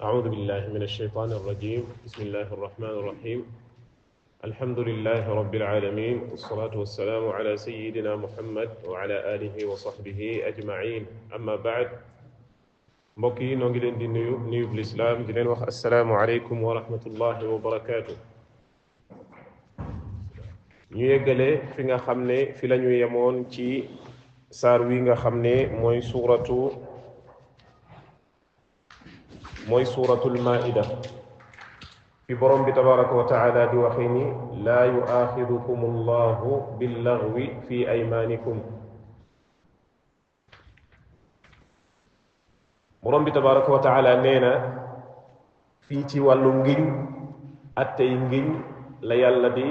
أعوذ بالله من الشيطان الرجيم بسم الله الرحمن الرحيم الحمد لله رب العالمين والصلاة والسلام على سيدنا محمد وعلى آله وصحبه أجمعين أما بعد mbokki noo ngi leen di nuyu lislaam di leen wax assalaamu aleykum wa rahmatullahi wa barakaatu ñu yeggale fi nga xam ne fi la ñu yemoon ci saar wi nga xam ne mooy suuratul maida fi borom bi tabaraka wa taala di waxee ni laa yuaaxidukum allahu billaghwi fi aymaanikum borom bi tabaraka wa taala nee na fii ci wàllu ngiñ attey ngiñ la yàlla di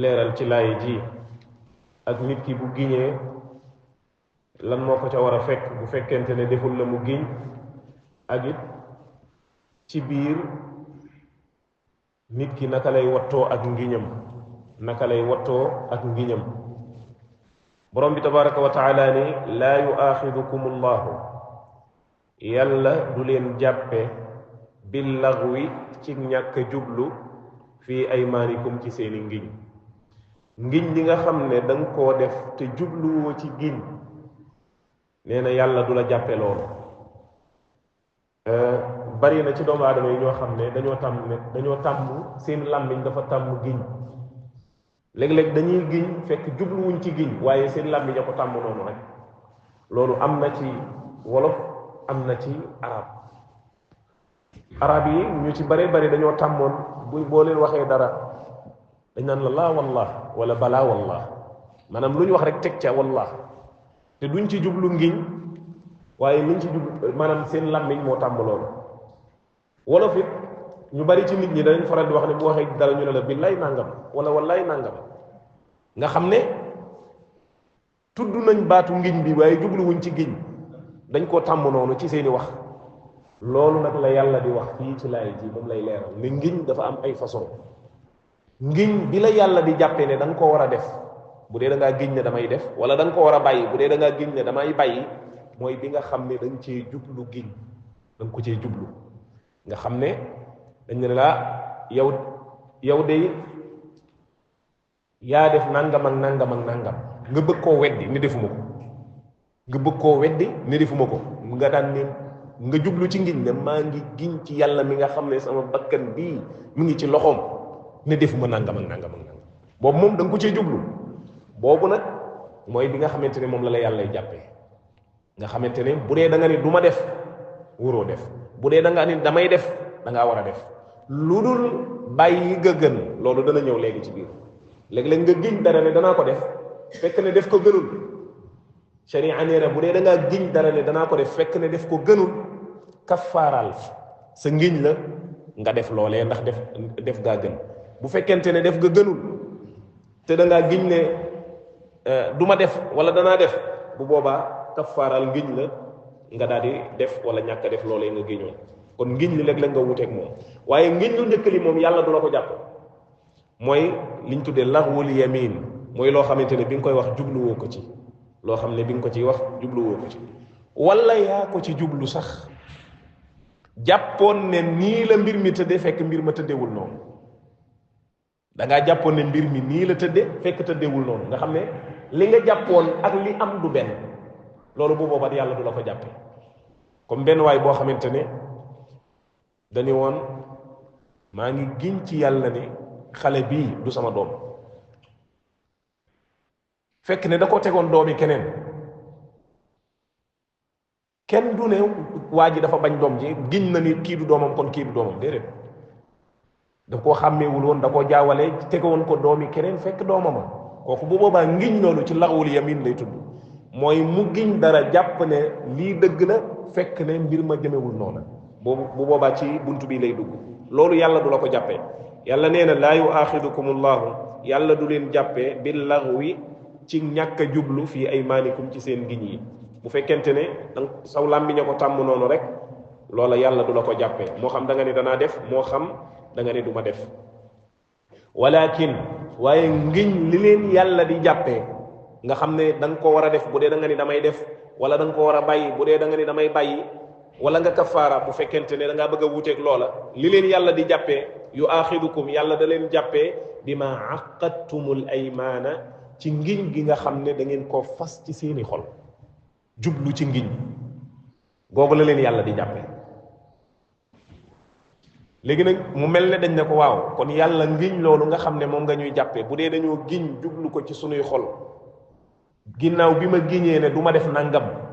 leeral ci laay ji ak nit ki bu giñee lan moo ko ca war a fekk bu fekkente ne deful la mu giñ ak it ci biir nit ki naka lay wattoo ak ngiñam borom bi tabaraka wa taala ni laa yuaaxidukum allahu yàlla du leen jàppe billaghwi ci ñàkk jublu fii aymaanikum ci seeni ngiñ li nga xam ne danga koo def te jubluwoo ci giñ nee na yàlla du la jàppe loolu bari na ci doomu aadama yi ñoo xam ne dañoo tàmm seen làmmiñ dafa tàmm giñ léeg-léeg dañuy giñ fekk jubluwuñ ci giñ waaye seen làmmiñ a ko tàmm noonu rek loolu am na ci wolof am na ci arab yi ñu ci bare bari dañoo tàmmoon boo leen waxee dara dañ naan la laa wallah wala balaa wallah maanaam lu ñu wax rek teg ca wallah te duñ ci jublu ngiñ waaye luñ ci jublu maanaam seen làmmiñ moo tàmm loolu wolof it ñu bari ci nit ñi dañ faral di wax ne bu waxee dara ñu ne la billaay nàngam wala wallaay nàngam nga xam ne tudd nañ baatu ngiñ bi waaye jubluwuñ ci giñ dañ koo tàmm noonu ci seeni wax loolu nag la yàlla di wax fii ci laay ji moom lay leeral ne ngiñ dafa am ay façon ngiñ bi la yàlla di jàppee ne da nga ko war a def bu dee da ngaa giñ ne damay def wala da nga ko war a bàyyi bu dee da ngaa giñ ne damay bàyyi mooy bi nga xam ne dañ cee jublu giñ da nga ko cee jublu nga xam ne dañ ne la yow de yaa def nangam ak nangam ak nangam nga bëgg koo weddi ni defuma ko nga daan ne nga jublu ci ngiñ ne maa ngi giñ ci yàlla mi nga xam ne sama bakkan bii mu ngi ci loxoom ne defuma nangam ak nangam ak nangam boobu moom da nga ko cee jublu boobu nag mooy bi nga xamante ne moom la yàlla lay jàppee nga xamante ne bu dee da nga ne du ma def waroo def bu dee da nga ne damay def da ngaa war a def lu dul bàyyi ga gën loolu dana ñëw léegi ci biir léeg-léeg nga giñ dara ne danaa ko def fekk ne def ko gënul sharia nee na bu dee da ngaa giñ dara ne danaa ko def fekk ne def ko gënul kaffaaral sa ngiñ la nga def loolee ndax def gaa gën bu fekkente ne def ga gënul te da ngaa giñ ne du ma def wala danaa def bu boobaa kaffaaral ngiñ la nga daal di def wala ñàkk def loolee nga giñoon kon ngiñ li léeg-léeg nga wuteeg moom waaye ngiñ lu njëkk li moom yàlla du la ko jàpp mooy liñ tuddee laghwul yamin mooy loo xamante ne bi nga koy wax jubluwoo ko ci loo xam ne bi nga ko ciy wax jubluwoo ko ci wala yaa ko ci jublu sax jàppoon ne nii la mbir mi tëdde fekk mbir ma tëddewul noonu da ngaa jàppoon ne mbir mi nii la tëdde fekk tëddewul noonu nga xam ne li nga jàppoon ak li am du benn loolu bu booba yàlla du la ko jàppe comme benn waay boo xamante ne dañu woon maa ngi giñ ci yàlla ne xale bii du sama doom fekk ne da ko tegoon doomi keneen kenn du ne waa ji dafa bañ doom ji giñ na ni kii du doomam kon kii du doomam déedéet da koo xàmmeewul woon da koo jaawale tegoon ko doomi keneen fekk doomama kooku bu boobaa ngiñ loolu ci laxwul yamin lay tudd mooy mu giñ dara jàpp ne lii dëgg la fekk ne mbir ma jëmewul noona boobu bu boobaa ci buntu bi lay dugg loolu yàlla du la ko jàppee yàlla nee na laa yuaaxidukum allahu yàlla du leen jàppee bil laghwi ci ñàkk a jublu fii aymaanikum ci seen giñ yi bu fekkente ne danga saw làmmiñ a ko tàmm noonu rek loola yàlla du la ko jàppee moo xam da nga ne danaa def moo xam da nga ne du ma def walakin waaye ngiñ li leen yàlla di jàppee nga xam ne da nga ko war a def bu dee da nga ni damay def wala da nga ko war a bàyyi bu dee da nga ni damay bàyyi wala nga kafaara bu fekkente ne da ngaa bëgg a wuuteeg loola li leen yàlla di jàppee yu aaxidukum yàlla da leen jàppee bima aqadtumul aymaana ci ngiñ gi nga xam ne da ngeen koo fas ci seeni xol jublu ci ngiñ googu la leen yàlla di jàppee léegi nag mu mel ne dañ ne ko waaw kon yàlla ngiñ loolu nga xam ne moom nga ñuy jàppee bu dee dañoo giñ jublu ko ci sunuy xol ginnaaw bi ma giñee ne du ma def nangam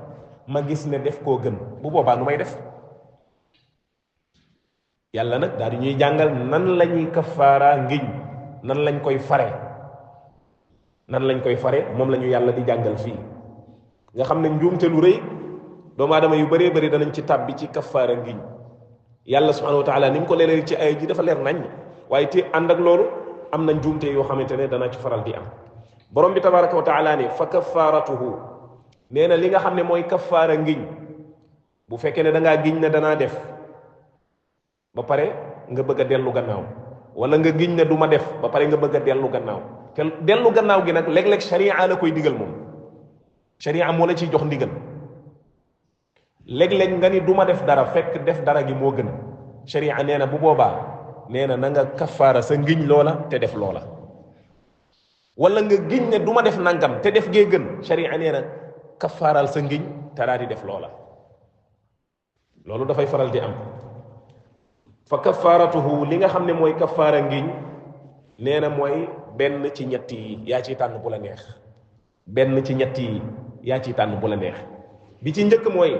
ma gis ne def koo gën bu boobaa nu may def yàlla nag daal di ñuy jàngal nan la ñuy kafaara ngiñ nan lañ koy fare moom la ñu yàlla di jàngal fii nga xam ne njuumte lu rëy doomu aadama yu bëree bëri danañ ci tàbbi ci kafaara ngiñ yàlla subhanahu wa taala ni mu ko leeral ci ay ji dafa leer nañ waaye te ànd ak loolu am na njuumte yoo xamante ne dana ci faral di am borom bi tabaraka wa taala ne fa kafaaratuhu nee na li nga xam ne mooy kafaara ngiñ bu fekkee ne da ngaa giñ ne danaa def ba pare nga bëgg a dellu gannaaw wala nga giñ ne du ma def ba pare nga bëgg a dellu gannaaw te dellu gannaaw gi nag léeg-léeg sharia la koy digal moom sharia moo la ciy jox ndigal léeg-léeg nga ni du ma def dara fekk def dara gi moo gën sharia nee na bu boobaa nee na nga kafaara sa ngiñ loola te def loola wala nga giñ ne du ma def nangam te def gee gën sharia nee na kafaaral sa ngiñ te daa di def loola loolu dafay faral di am fa kafaaratuhu li nga xam ne mooy kafaara ngiñ nee na mooy benn ci ñett yi yaa ciy tànn bu la neex benn ci ñett yi yaa ciy tànn bu la neex bi ci njëkk mooy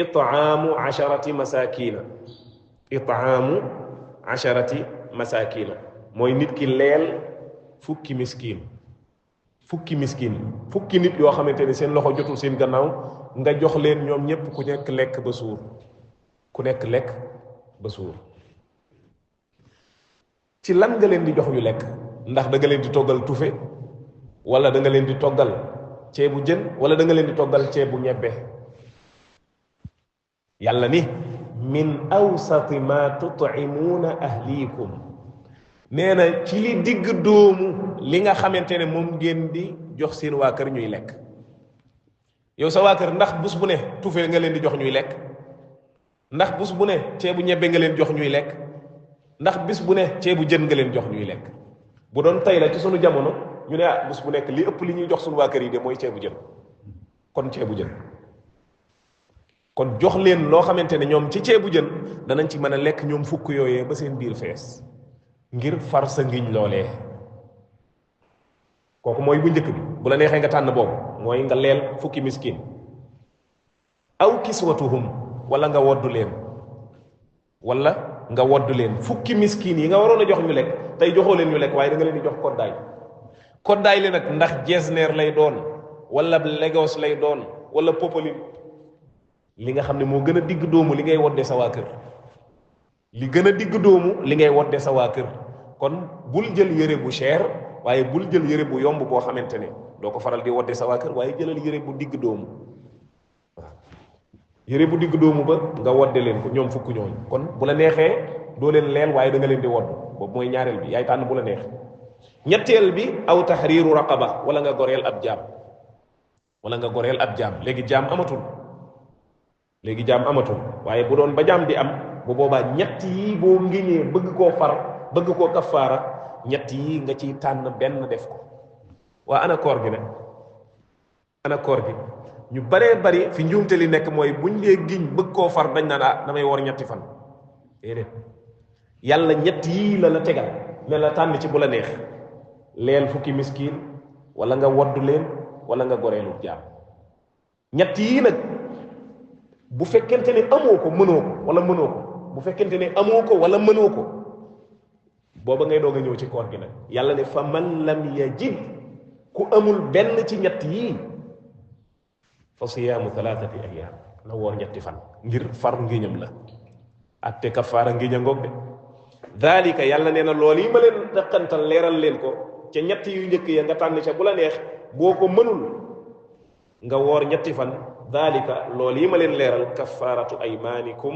it'aamu asharati masakina it'aamu asharati masakina mooy nit ki leel fukki miskin fukki nit yoo xamante ne seen loxo jotul seen gannaaw nga jox leen ñoom ñépp ku nekk lekk ba suur ci lan nga leen di jox ñu lekk ndax da nga leen di toggal tufe wala da nga leen di toggal ceebu jën wala da nga leen di toggal ceebu ñebbe yàlla ni min awsati ma tut'imuuna ahliikum nee na ci li digg doomu li nga xamante ne moom ngeen di jox seen waa kër ñuy lekk yow sa waa kër ndax bés bu ne tufe nga leen di jox ñuy lekk ndax bés bu ne ceebu ñebbe nga leen jox ñuy lekk ndax bis bu ne ceebu jën nga leen jox ñuy lekk bu doon tey la ci sunu jamono ñu ne bés bu nekk li ëpp li ñuy jox sunu waa kër yi de mooy ceebu jën kon jox leen loo xamante ne ñoom ci ceebu jën danañ ci mën a lekk ñoom fukk yooyee ba seen biir fees ngir far sa ngiñ loolee kooku mooy bu njëkk bi bu la neexee nga tànn boobu mooy nga leel fukki miskin aw kiswatuhum wala nga woddu leen fukki miskin yi nga waroon a jox ñu lekk tey joxoo leen ñu lekk waaye da nga leen di jox koddaay li nag ndax jesneer lay doon wala Lagos lay doon wala Popeline li nga xam ne moo gën a digg doomu li ngay wodde sa waa kër kon bul jël yére bu cher waaye bul jël yére bu yomb boo xamante ne doo ko faral di wodde sa waa kër waaye jëlal yére bu digg doomu yére bu digg doomu ba nga wodde leen ko ñoom fukk ñooñu kon bu la neexee doo leen leel waaye da nga leen di wodd boobu mooy ñaareel bi yaay tànn bu la neex ñetteel bi aw tahriiru raqaba wala nga goreel ab jaam léegi jaam amatul waaye bu doon ba jaam di am bu boobaa ñett yi boo ngiñee bëgg koo kafaara ñett yi nga ciy tànn benn def ko waa ana koor gi ñu baree bari fi njuumte li nekk mooy buñ dee giñ bëgg koo far dañ naan damay wor ñetti fan déedéet yàlla ñett yii la tegal ne la tànn ci bu la neex leel fukki miskin wala nga woddu leen wala nga goreelu jaam ñett yii nag bu fekkente ne amoo ko mënoo ko booba ngay doog a ñëw ci koor gi nag yàlla ne fa man lam yajid ku amul benn ci ñett yii fa siyaamu thalathati ayyam na woor ñetti fan ngir far ngiñam la atte kafaara ngiña ngoog de dalika yàlla nee na loolu yi ma leen daqantal leeral leen ko ca ñett yu njëkk ya nga tànn ca bu la neex boo ko mënul nga woor ñetti fan dalika loolu yi ma leen leeral kafaaratu aymaanikum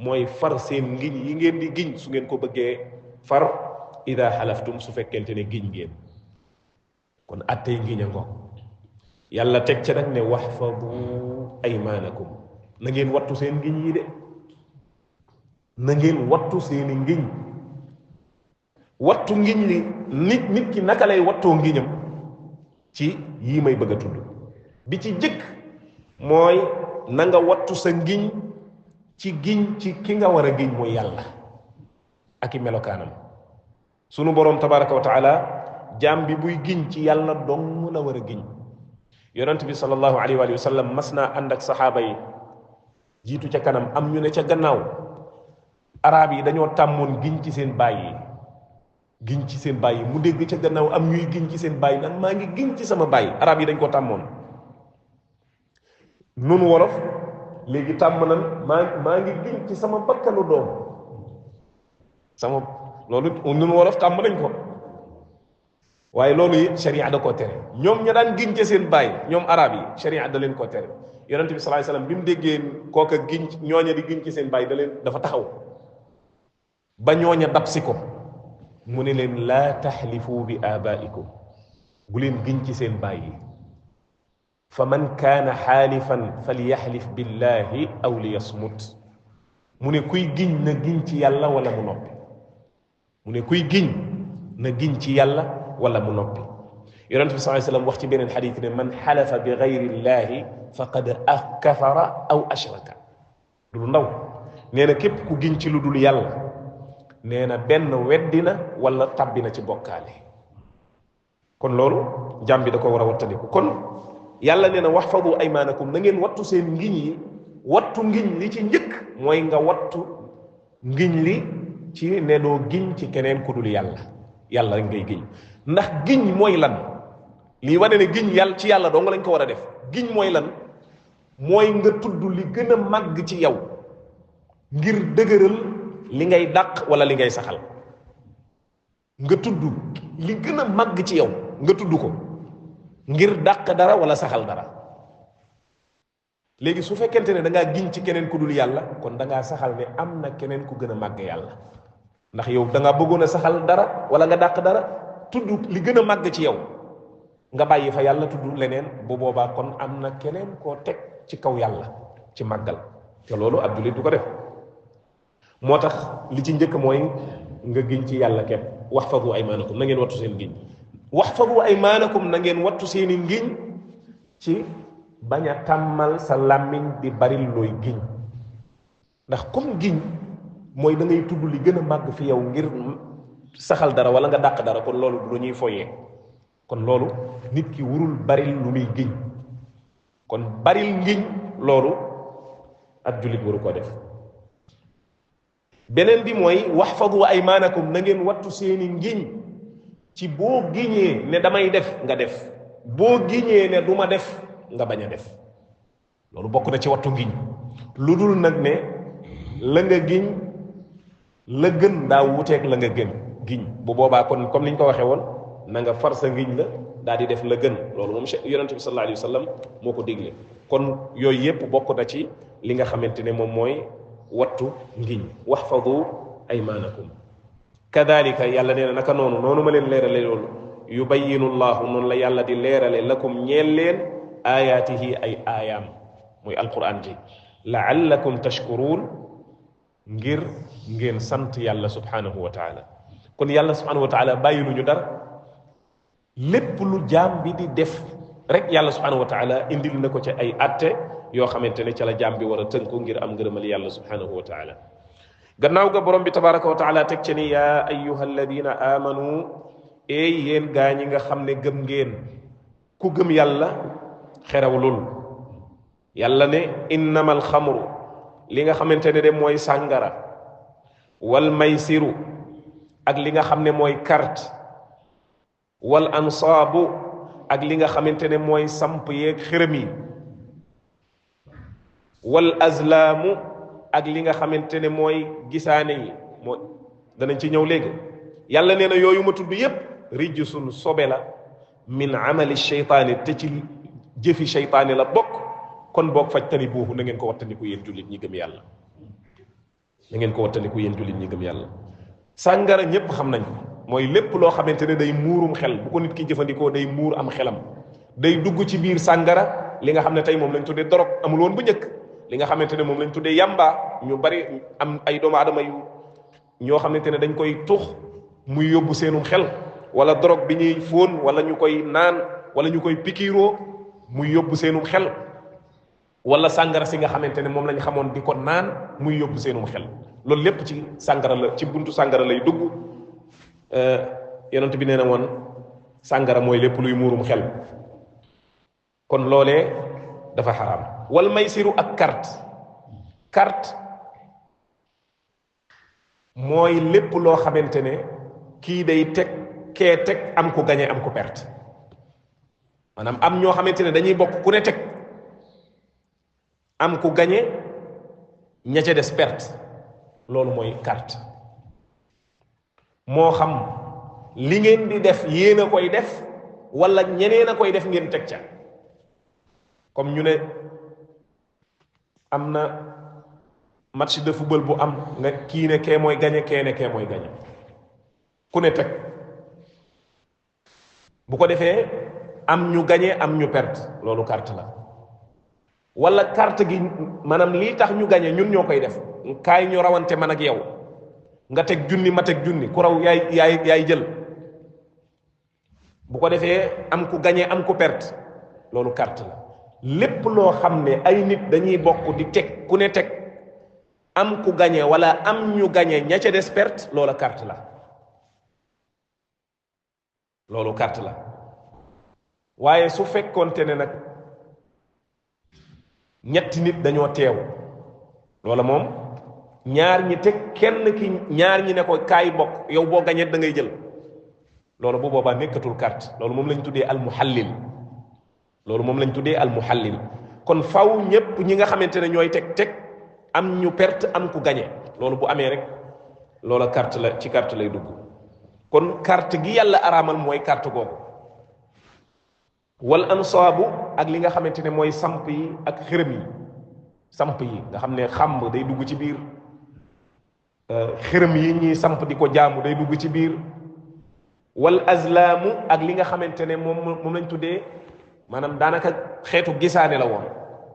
mooy far seen ngiñ yi ngeen di giñ su ngeen ko bëggee far ida xalaftum su fekkente ne giñ ngeen kon attey ngiña ngoog yàlla teg ca nag ne waxfadu aymaanakum na ngeen wattu seen ngiñ yi de na ngeen wattu seeni ngiñ wattu ngiñ li nit ki naka lay wattoo ngiñam ci yii may bëgg a tudd bi ci jëkk mooy na nga wattu sa ngiñ ci giñ ci ki nga war a giñ mooy yàlla ak i melokaanam sunu boroom tabaraka wa taala jaam bi buy giñ ci yàlla dong la war a giñ yonent bi sallallahu alayhi wa sallam mas naa ànd ak saxaaba yi jiitu ca kanam am ñu ne ca gannaaw arab yi dañoo tàmmoon giñ ci seen baay yi giñ ci seen baay yi mu dégg ca gannaaw am ñuy giñ ci seen baay nag maa ngi giñ ci sama baay arab yi dañ ko tàmmoon nun wolof léegi tàmm nan maa ngi giñ ci sama bakkanu doom sama loolu nun wolof tàmm nañ ko waaye loolu it sharia da koo tere ñoom ña daan giñ ci seen baay ñoom arab yi sharia da leen koo tere yonente bi sallallahu alayhi wasallam bi mu déggee kooka giñ ñooña di giñ ci seen baay dafa taxaw ba ñooña dab si ko mu ne leen laa taxlifu bi abaikum bu leen giñ ci seen baay yi fa man kaana xaalifan falyaxlif billahi aw liyasmut mu ne kuy giñ na giñ ci yàlla wala mu noppi mu ne kuy giñ na giñ ci yàlla wala mu noppi yonent bi sallallahu alayhi wasallam wax ci beneen xadiis ne man xalafa bi gayri llahi faqad kafara aw ashraka du ndaw nee na képp ku giñ ci lu dul yàlla nee na benn weddina wala tabbina ci bokkaale kon loolu jàmm bi da ko war a wattandiku kon yàlla nee na waxfadu aymaanakum na ngeen wattu seen ngiñ yi wattu ngiñ li ci njëkk mooy nga wattu ngiñ li ci ne doo giñ ci keneen ku dul yàlla yàlla rek ngay giñ ndax giñ mooy lan lii wane ne giñ yàlla ci yàlla doo nga lañ ko war a def giñ mooy lan mooy nga tudd li gën a màgg ci yow ngir dëgëral li ngay dàq wala li ngay saxal nga tudd li gën a màgg ci yow nga tudd ko ngir dàq dara wala saxal dara léegi su fekkente ne da ngaa giñ ci keneen ku dul yàlla kon da ngaa saxal ne am na keneen ku gën a màgg yàlla ndax yow da ngaa bëggoon a saxal dara wala nga dàq dara tudd li gën a màgg ci yow nga bàyyi fa yàlla tudd leneen bu boobaa kon am na keneen koo teg ci kaw yàlla ci màggal te loolu ab jullit du ko def moo tax li ci njëkk mooy nga giñ ci yàlla képp waxfadu aymaanakum na ngeen wattu seen giñ waxfadu aymaanakum na ngeen wattu seeni ngiñ ci bañ a tàmmal sa làmmiñ di bari looy giñ ndax comme giñ mooy da ngay tudd li gën a màgg fi yow ngir saxal dara wala nga dàq dara kon loolu du ñuy foyee kon loolu nit ki warul baril lu muy giñ kon baril ngiñ loolu ab jullit waru ko def beneen bi mooy waxfadu aymaanakum na ngeen wattu seeni ngiñ ci boo giñee ne damay def nga def boo giñee ne du ma def nga bañ a def loolu bokk na ci wattu ngiñ lu dul nag ne la nga giñ la gën daa wuteeg la nga gën giñ bu boobaa kon comme niñ ko waxee woon na nga far sa ngiñ la daal di def la gën loolu moom yonente bi sallallahu alayhi wa sallam moo ko digle kon yooyu yépp bokk na ci li nga xamante ne moom mooy wattu ngiñ waxfadu aymaanakum kadalika yàlla nee na naka noonu ma leen leerale loolu yubayyinu llahu noonu la yàlla di leerale lakum ñeel leen ayaatihi ay aayaam muy alquran ji laallakum tashkuruun ngir ngeen sant yàlla subhanahu wa taala kon yàlla subhanahu wa taala bàyyiluñu dara lépp lu jaam bi di def rek yàlla subhanahu wa taala indil na ko ci ay atte yoo xamante ne ca la jaam bi war a tënku ngir am ngërëmal yàlla subhanahu wa taala gannaaw ga borom bi tabaraka wa taala teg ca ni yaa ayyuha alladina amanu eey yéen gaa ñi nga xam ne gëm ngeen ku gëm yàlla xerewlul yàlla ne innama alxamru li nga xamante ne de mooy sàngara wal maysiru ak li nga xam ne mooy carte wal ansaabu ak li nga xamante ne mooy samp yeeg xërëm yi wal azlaamu ak li nga xamante ne mooy gisaane yi moo danañ ci ñëw léegi yàlla nee na yooyu ma tudd yépp rijsun sobe la min amali sheytaani te ci jëfi sheytaani la bokk kon boog fajtani buuxu na ngeen ko wattandiku yéen jullit ñi gëm yàlla na ngeen ko wattandiku yéen jullit ñi gëm yàlla sàngara ñépp xam nañ ko mooy lépp loo xamante ne day muurum xel bu ko nit ki jëfandikoo day muur am xelam day dugg ci biir sàngara li nga xam ne tey moom lañ tuddee dorog amul woon bu njëkk li nga xamante ne moom lañ tuddee yamba ñu bari am ay doomu aadama yu ñoo xamante ne dañ koy tux muy yóbbu seenum xel wala drogue bi ñuy fóon wala ñu koy naan wala ñu koy pikiiroo muy yóbbu seenum xel wala sàngara si nga xamante ne moom lañ xamoon di ko naan muy yóbbu seenum xel loolu lépp ci sàngara la ci buntu sàngara lay dugg yonent bi nee na woon sàngara mooy lépp luy muurum xel kon loolee dafa xaraam wal maysiru ak carte mooy lépp loo xamante ne kii day teg kee teg am ku gañe am ku perte maanaam am ñoo xamante ne dañuy bokk ku ne teg am ku gañe ña ca des perte loolu mooy carte moo xam li ngeen di def yéen a koy def wala ñeneen a koy def ngeen teg ca comme ñu ne am na match de football bu am nga kii ne kee mooy gañe kee ne kee mooy gañe ku ne teg bu ko defee am ñu gañe am ñu perte loolu carte la wala carte gi maanaam lii tax ñu gañe ñun ñoo koy def kaay ñu rawante man ak yow nga teg junni ma teg junni ku raw yaay jël bu ko defee am ku gañe am ku perte loolu carte la lépp loo xam ne ay nit dañuy bokk di teg ku ne teg am ku gañe wala am ñu gañe ña ca des perte loola carte la loolu carte la waaye su fekkoonte ne nag ñetti nit dañoo teew loola moom ñaar ñi teg kenn ki ñaar ñi ne ko kaay bokk yow boo gañee da ngay jël loolu bu boobaa nekkatul carte loolu moom lañ tuddee almuhallil loolu moom lañ tuddee almuhallil kon faw ñépp ñi nga xamante ne ñooy teg am ñu perte am ku gañe loolu bu amee rek loola carte la ci carte lay dugg kon carte gi yàlla araamal mooy carte googu wal ansaabu ak li nga xamante ne mooy samp yi ak xërëm yi samp yi nga xam ne xàmb day dugg ci biir xërëm yi ñuy samp di ko jaamu day dugg ci biir wal azlaamu ak li nga xamante ne moom lañ tuddee maanaam daanaka xeetu gisaane la woon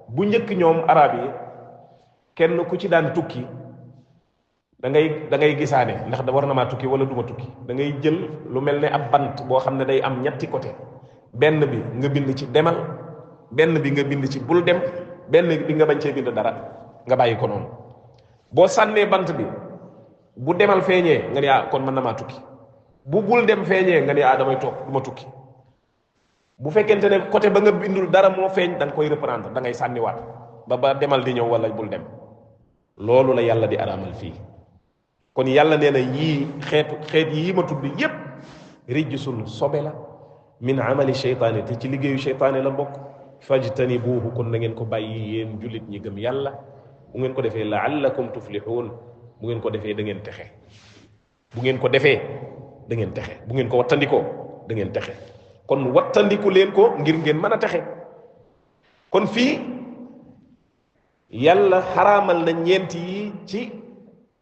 bu njëkk ñoom arab yi kenn ku ci daan tukki da ngay gisaane ndax da war na maa tukki wala duma tukki da ngay jël lu mel ne ab bant boo xam ne day am ñetti côté benn bi nga bind ci demal benn bi nga bind ci bul dem benn bi nga bañ cee bind dara nga bàyyi ko noonu boo sànnee bant bi bu demal feeñee nga ne kon mën na maa tukki bu bul dem feeñee nga ne damay toog du ma tukki bu fekkente ne côté ba nga bindul dara moo feeñ da nga koy reprendre da ngay sànniwaat ba demal di ñëw wala bul dem loolu la yàlla di araamal fii kon yàlla nee na yii xeet yii ma tudd yépp rijsun sobe la min amali sheytaane te ci liggéeyu sheytaane la bokk fajtanibuuhu kon na ngeen ko bàyyi yéen jullit ñi gëm yàlla bu ngeen ko defee laallakum tuflixuun bu ngeen ko defee da ngeen texe bu ngeen ko defee da ngeen texe bu ngeen ko wattandikoo da ngeen texe kon wattandiku leen ko ngir ngeen mën a texe kon fii yàlla xaraamal na ñeent yi ci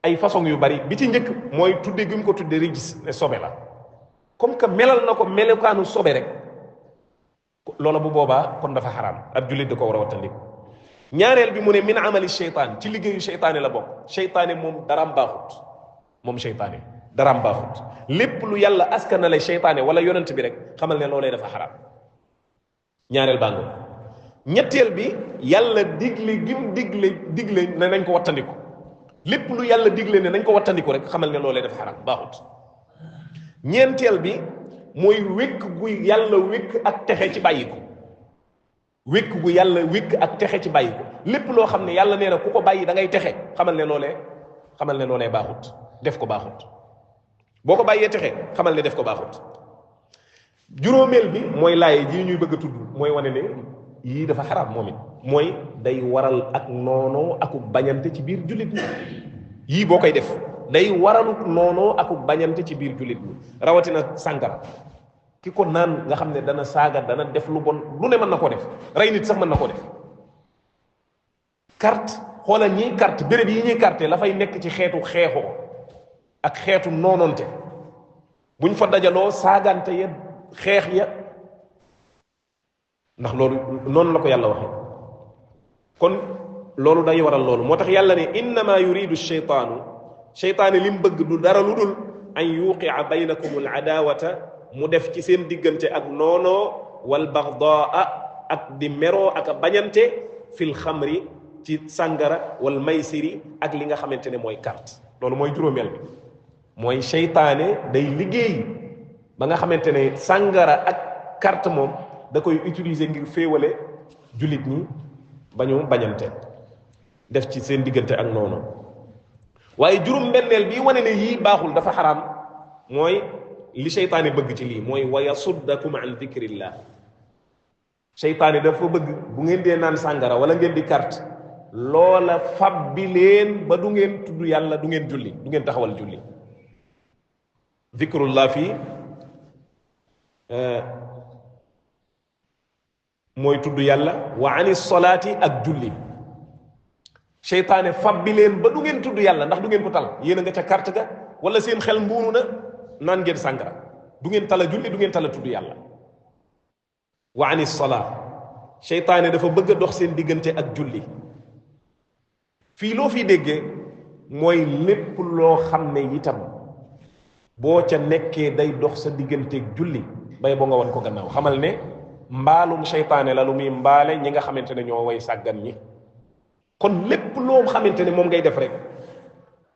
ay façon yu bari bi ci njëkk mooy tudde gi mu ko tudde rijis ne sobe la comme que melal na ko melokaanu sobe rek loola bu boobaa kon dafa xaraam ab jullit da ko war a wattandiku ñaareel bi mu ne min amali sheytaan ci liggéeyu sheytaane la bokk sheytaane moom daraam baaxut moom sheytaane daraam baaxut lépp lu yàlla askanale sheytaane wala yonent bi rek xamal ne loolee dafa xaraam ñaareel bàngo ñetteel bi yàlla digle gim digle ne nañ ko wattandiku lépp lu yàlla digle ne nañ ko wattandiku rek xamal ne loolee dafa xaraam baaxut ñeenteel bi mooy wékk gu yàlla wékk ak texe ci bàyyi ko wékk gu yàlla wékk ak texe ci bàyyi ko lépp loo xam ne yàlla nee na ku ko bàyyi da ngay texe xamal ne loolee baaxut def ko baaxut boo ko bàyyee texe xamal ne def ko baaxut juróomeel bi mooy laaye ji ñuy bëgg a tudd mooy wane ne yii dafa xaraam moom it mooy day waral ak noonoo akuk bañante ci biir jullit ñi yii boo koy def day waralu noonoo akuk bañante ci biir jullit ñi rawatina sàngara ki ko naan nga xam ne dana saaga dana def lu bon lu ne mën na ko def rey nit sax mën na ko def carte xoolal ñiy carte béréb yi ñuy carte la fay nekk ci xeetu xeexoo ak xeetu noononte buñ fa dajaloo saagante ya xeex ya ndax loolu noonu la ko yàlla waxee kon loolu day waral loolu moo tax yàlla ne innama yuridu sheytaanu sheytaane li mu bëgg du dara lu dul an yuqia baynakum al adawata mu def ci seen diggante ak noonoo wal bagdaa ak di meroo ak a bañante fil xamri ci sàngara wal maysiri ak li nga xamante ne mooy carte loolu mooy juróomeel bi mooy seytaane day liggéey ba nga xamante ne sàngara ak carte moom da koy utiliser ngir féewale jullit ñi bañu bañante def ci seen diggante ak noonu waaye juróom benneel bii wane ne yii baaxul dafa xaraam mooy li seytaane bëgg ci lii mooy wa yasuddakum an dikrillah seytaane dafa bëgg bu ngeen dee naan sàngara wala ngeen di carte loola fabbi leen ba du ngeen tudd yàlla du ngeen julli du ngeen taxawal julli zikrullah fii mooy tudd yàlla wa ani solaati ak julli seytaane fabbi leen ba du ngeen tudd yàlla ndax du ngeen ko tal yéen a nga ca carte ga wala seen xel mbuuru na naan ngeen sàngara du ngeen tala julli du ngeen tala tudd yàlla wa ani solaa seytaane dafa bëgg a dox seen diggante ak julli fii loo fiy déggee mooy lépp loo xam ne itam boo ca nekkee day dox sa digganteeg julli bay boo nga wan ko gannaaw xamal ne mbaalum seytaane la lu muy mbaale ñi nga xamante ne ñoo way sàggan ñi kon lépp loo xamante ne moom ngay def rek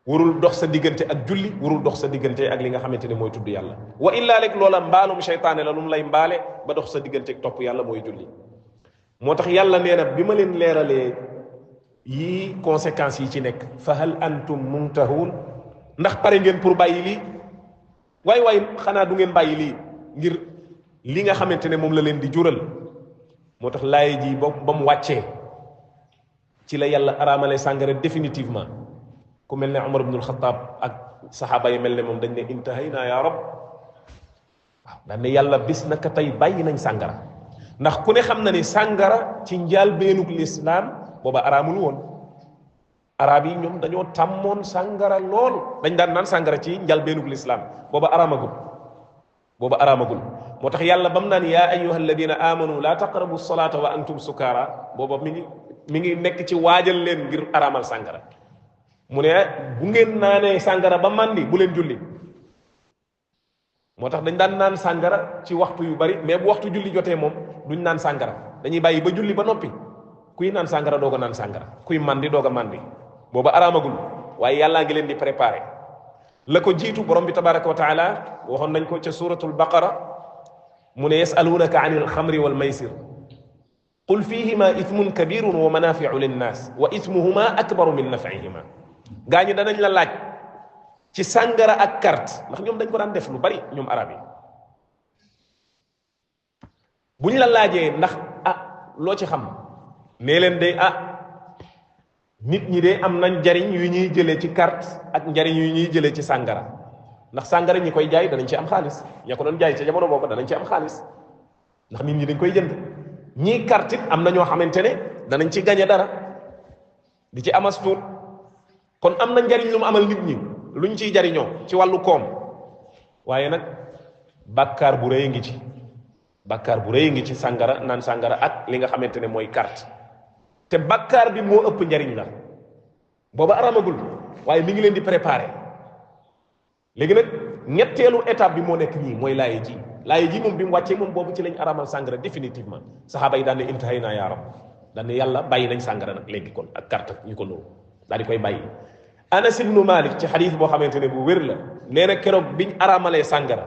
warul dox sa diggante ak julli warul dox sa diggante ak li nga xamante ne mooy tudd yàlla wa illaa rek loola mbaalum seytaane la lu mu lay mbaale ba dox sa diggante ak topp yàlla mooy julli moo tax yàlla nee na bi ma leen leeralee yii conséquences yi ci nekk fa hal antum muntahun ndax pare ngeen pour bàyyi lii waay xanaa du ngeen bàyyi lii ngir li nga xamante ne moom la leen di jural moo tax laay ji ba mu wàccee ci la yàlla araamale sàngara définitivement ku mel ne Umar ibnul Xattaab ak saxaaba yi mel ne moom dañ ne intahayna ya rab waaw daan ne yàlla bis naka tey bàyyi nañ sàngara ndax ku ne xam na ne sàngara ci njaal beenug lislaam booba araamul woon arab yi ñoom dañoo tàmmoon sàngara lool dañ daan naan sàngara ci njaal beenug lislaam booba araamagul moo tax yàlla bam naan yaa ayyuha alladina amanu laa taqrabu salata wa antum sukaara booba mi ngi nekk ci waajal leen ngir araamal sàngara mu ne bu ngeen naanee sàngara ba màndi bu leen julli moo tax dañ daan naan sàngara ci waxtu yu bari mais bu waxtu julli jotee moom duñ naan sàngara dañuy bàyyi ba julli ba noppi kuy naan sàngara doog a naan sàngara kuy màndi doog a màndi booba araamagul waaye yàllaa ngi leen di préparé la ko jiitu borom bi tabaraka wa taala waxoon nañ ko ca suratul baqara mu ne yasalunaka an alxamri wal maysir qul fihima ithmun kabirun wa manafiu linnas wa ithmuhuma akbaru min nafihima gaa ñi danañ la laaj ci sàngara ak carte ndax ñoom dañ ko daan def lu bari ñoom arab yi buñ la laajee ndax loo ci xam nee leen de nit ñi de am nañ njariñ yu ñuy jëlee ci carte ak njariñ yu ñuy jëlee ci sàngara ndax sàngara ñi koy jaay danañ ci am xaalis ña ko doon jaay ca jamono boobu danañ ci am xaalis ndax nit ñi dañ koy jënd ñii carte it am na ñoo xamante ne danañ ci gañe dara di ci amas tuut kon am na njariñ lu mu amal nit ñi luñ ciy jariñoo ci wàllu koom waaye nag bàkkaar bu rëy ngi ci bàkkaar bu rëy ngi ci sàngara naan sàngara ak li nga xamante ne mooy carte te bàkkaar bi moo ëpp njariñ la booba aramagul waaye mi ngi leen di préparé léegi nag ñetteelu étape bi moo nekk nii mooy laaye ji moom bi mu wàccee moom boobu ci lañ aramal sàngara définitivement saxaaba yi daan ne intahayna yaa rab daan ne yàlla bàyyi nañ sàngara nag léegi kon ak carte ñu ko loolu daal di koy bàyyi Anas ibnu Malik ci xadiis boo xamante ne bu wér la nee na keroog biñ aramalee sàngara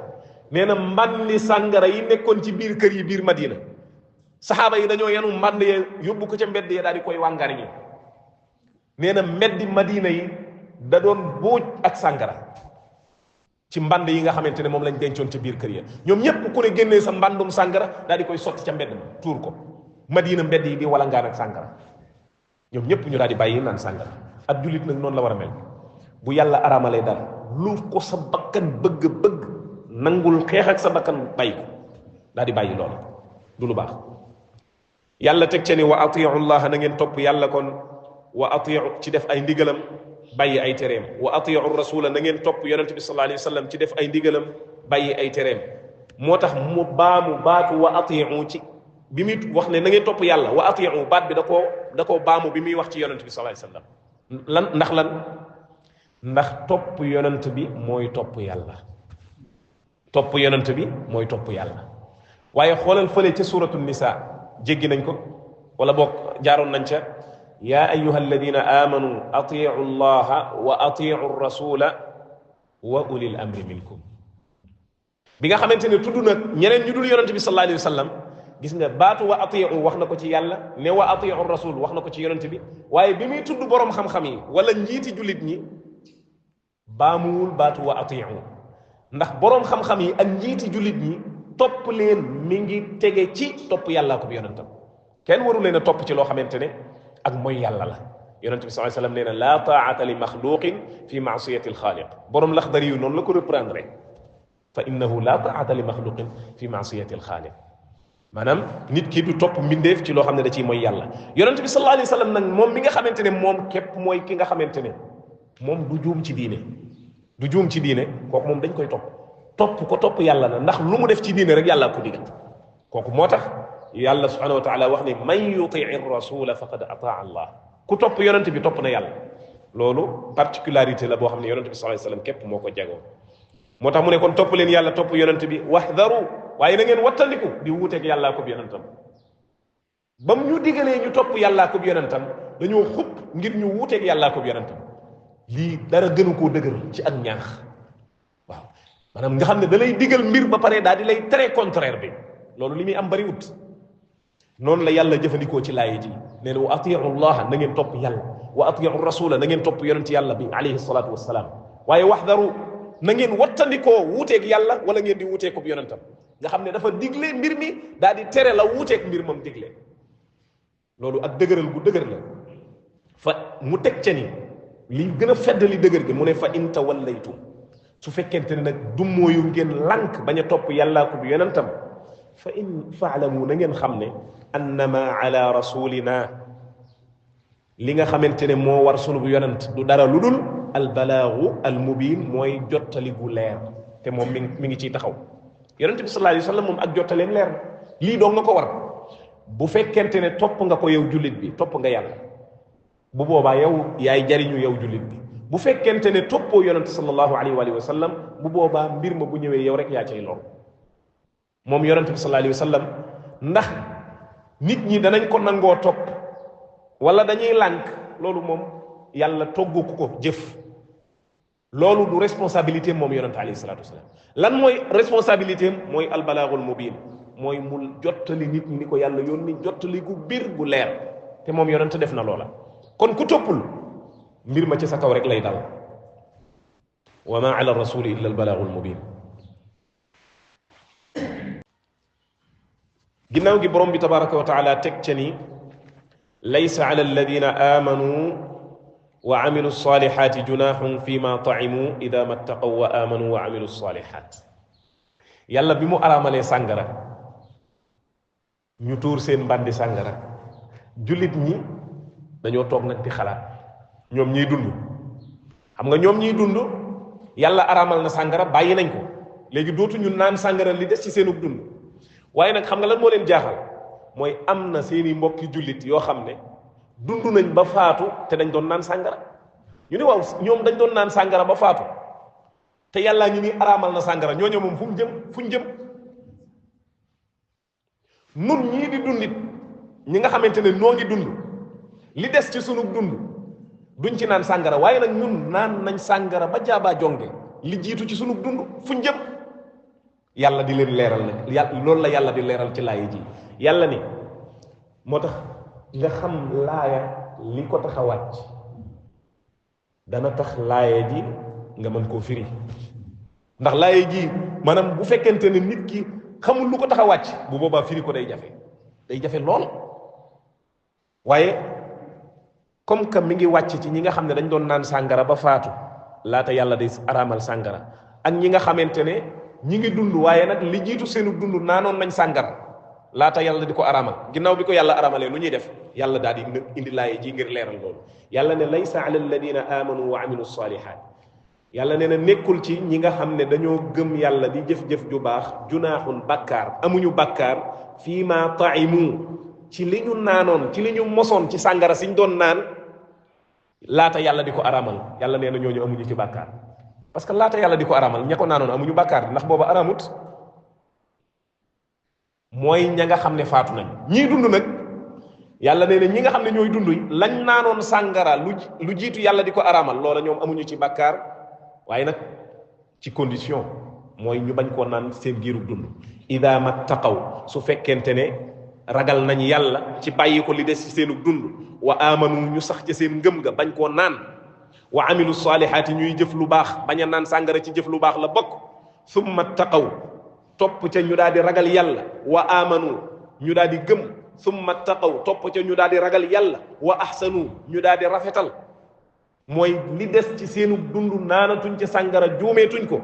nee na mbàndi sàngara yi nekkoon ci biir kër yi biir Madina saxaaba yi dañoo yenu mbànd ya yóbbu ko ca mbedd ya daal di koy wàngar ñi nee na mbeddi Madina yi da doon buuj ak sàngara ci mbànd yi nga xamante ne moom lañ dencoon ca biir kër ya ñoom ñépp ku ne génnee sa mbàndum sàngara daal di koy sotti ca mbedd ma tuur ko Madina mbedd yi di walangaan ak sàngara ñoom ñépp ñu daal di bàyyi naan sàngara ab jullit nag noonu la war a mel bu yàlla araamalee dara lu ko sa bakkan bëgg nangul xeex ak sa bakkan bàyyi ko daal di bàyyi loolu du lu baax yàlla teg ca ni wa atiu llaha na ngeen topp yàlla kon wa atiu ci def ay ndigalam bàyyi ay tereem wa atiu rasula na ngeen topp yonente bi sallallahu alayhi wa sallam ci def ay ndigalam bàyyi ay tereem moo tax mu baamu baatu wa atiu ci bi muy wax ne na ngeen topp yàlla wa atiu baat bi da koo baamu bi muy wax ci yonent bi sallallahu alayhi wasallam lan ndax topp yonent bi mooy topp yàlla topp yonent bi mooy topp yàlla waaye xoolal fële ca suratu nisa jéggi nañ ko wala boog jaaroon nañ ca yaa ayuha alladina amanu atiu allaha wa atiu rasula wa ulil amri minkum bi nga xamante ne tudd nag ñeneen ñu dul yonent bi sallallahu alayhi wa sallam gis nga baatu wa atiu wax na ko ci yàlla ne wa atiu rasul wax na ko ci yonent bi waaye bi muy tudd boroom xam-xam yi wala njiiti jullit ñi baamuwul baatu wa atiu ndax boroom xam-xam yi ak njiiti jullit ñi topp leen mi ngi tege ci topp yàllaa ko bi yonentam kenn waru leen a topp ci loo xamante ne ak mooy yàlla la yonent bi sallallahu alayhi wa sallam nee na laa taa'ata li maxluqin fi maasiyati alxaaliq boroom laxdari yu noonu la ko reprendre fa innahu laa taa'ata li maxluqin fi maasiyati alxaaliq maanaam nit ki du topp mbindeef ci loo xam ne da ciy mooy yàlla yonent bi sallallahu alayhi wa sallam nag moom mi nga xamante ne moom képp mooy ki nga xamante ne moom du juum ci diine kooku moom dañ koy topp yàlla na ndax lu mu def ci diine rek yàlla ko digal kooku moo tax yàlla subhanahu wa taala wax ne man yutii rasula faqad ataa allah ku topp yonent bi topp na yàlla loolu particularité la boo xam ne yonent bi sallallahu alayhi wa sallam képp moo ko jagoo moo tax mu ne kon topp leen yàlla topp yonent bi waxdaru waaye na ngeen wattandiku di wuuteeg yàllaa ko bi yonentam ba mu ñu digalee ñu topp yàllaa ko bi yonentam dañoo xupp ngir ñu wuuteeg yàllaa ko bi yonentam lii dara gënu koo dëgër ci ak ñaax waaw maanaam nga xam ne da lay digal mbir ba pare daal di lay très contraire bi loolu li muy am bari wut noonu la yàlla jëfandikoo ci laaye ji nee na wa atiu llaha na ngeen topp yàlla wa atiu rasula na ngeen topp yonent yàlla bi alayhi salatu wassalaam waaye waxdaru na ngeen wattandikoo wuuteeg yàlla wala ngeen di wuuteeg ko yonentam nga xam ne dafa digle mbir mi daal di tere la wuuteeg mbir moom digle loolu ak dëgëral bu dëgër la fa mu teg ca ni li gën a fedd li dëgër gi mu ne fa in tawallaytum su fekkente ne nag dummóoyu ngeen lànk bañ a topp yàllaa ko bi yonentam fa in faalamu na ngeen xam ne annama ala rasulina li nga xamante ne moo war sunu bu yonent du dara lu dul albalaagu almubin mooy jottali gu leer te moom mi ngi ciy taxaw yonent bi sallallahu alayhi wa sallam moom ak jottaleem leer lii doo nga ko war bu fekkente ne topp nga ko yow jullit bi topp nga yàlla bu boobaa yow yaay jariñu yow jullit bi bu fekkente ne toppoo yonent sallallahu alayhi wa sallam bu boobaa mbir ma bu ñëwee yow rek yaa cay lor moom yonent bi sallallahu alayhi wa sallam ndax nit ñi danañ ko nangoo topp wala dañuy lànk loolu moom yàlla toggu ko jëf loolu du responsabilité moom yonent alayhi salatu wasalam lan mooy responsabilité mooy albalaagul mubin mooy mu jottali nit ñi ni ko yàlla yónni jottali gu biir gu leer te moom yonent def na loola kon ku toppul mbir ma ci sa kaw rek lay dal wa ma ala rasuli illa albalaagul mubin ginnaaw gi borom bi tabaraka wa taala teg ca ni laysa ala alladina amanu wa amilu salihati junahun fi ma taimu ida ma ttaqaw wa amanu wa amilu salihat yàlla bi mu araamalee sàngara ñu tuur seen mbàndi sàngara jullit ñi dañoo toog nag di xalaat ñoom ñiy dund xam nga ñoom ñiy dund yàlla araamal na sàngara bàyyi nañ ko léegi dootuñu naan sàngara li des ci seenug dund waaye nag xam nga lan moo leen jaaxal mooy am na seeni mbokki jullit yoo xam ne dund nañ ba faatu te dañ doon naan sàngara ñu ne waaw ñoom dañ doon naan sàngara ba faatu te yàllaa ñu ni araamal na sàngara ñooñu moom fu ñu jëm nun ñii di dundit ñi nga xamante ne noo ngi dund li des ci sunu dund duñ ci naan sàngara waaye nag ñun naan nañ sàngara ba jaabaa jonge li jiitu ci sunu dund fu ñu jëm yàlla di leen leeral nag yàlla loolu la yàlla di leeral ci laaya ji yàlla ni moo tax nga xam laaya li ko tax a wàcc dana tax laaya ji nga mën koo firi ndax laaya ji maanaam bu fekkente ne nit ki xamul lu ko tax a wàcc bu boobaa firi ko day jafe lool waaye comme que mi ngi wàcc ci ñi nga xam ne dañ doon naan sàngara ba faatu laata yàlla day araamal sàngara ak ñi nga xamante ne ñi ngi dund waaye nag li jiitu seenu dund naanoon nañ sàngara laata yàlla di ko aramal ginnaaw bi ko yàlla aramalee lu ñuy def yàlla daal di indi laaye ji ngir leeral loolu yàlla ne laysa ala alladina amanu wa amilu salihat yàlla nee na nekkul ci ñi nga xam ne dañoo gëm yàlla di jëf-jëf ju baax junaaxun bàkkaar amuñu bàkkaar fii ma taimu ci li ñu naanoon ci li ñu mosoon ci sàngara siñ doon naan laata yàlla di ko aramal yàlla nee na ñooñu amuñu ci bàkkaar parce que laata yàlla di ko aramal ña ko naanoon amuñu bàkkaar ndax booba aramut mooy ña nga xam ne faatu nañ ñii dund nag yàlla nee na ñi nga xam ne ñooy dund lañ naanoon sàngara lu jiitu yàlla di ko aramal loola ñoom amuñu ci bàkkaar waaye nag ci condition mooy ñu bañ koo naan seen giirug dund ida ma taqaw su fekkente ne ragal nañ yàlla ci bàyyi ko li des ci seenug dund wa amanu ñu sax ca seen ngëm ga bañ koo naan wa amilu salihaati ñuy jëf lu baax bañ a naan sàngara ci jëf lu baax la bokk summa taqaw topp ca ñu daal di ragal yàlla wa amanu ñu daal di gëm summa taqaw topp ca ñu daal di ragal yàlla wa ahsanu ñu daal di rafetal mooy li des ci seenu dund naanatuñ ca sàngara juumeetuñ ko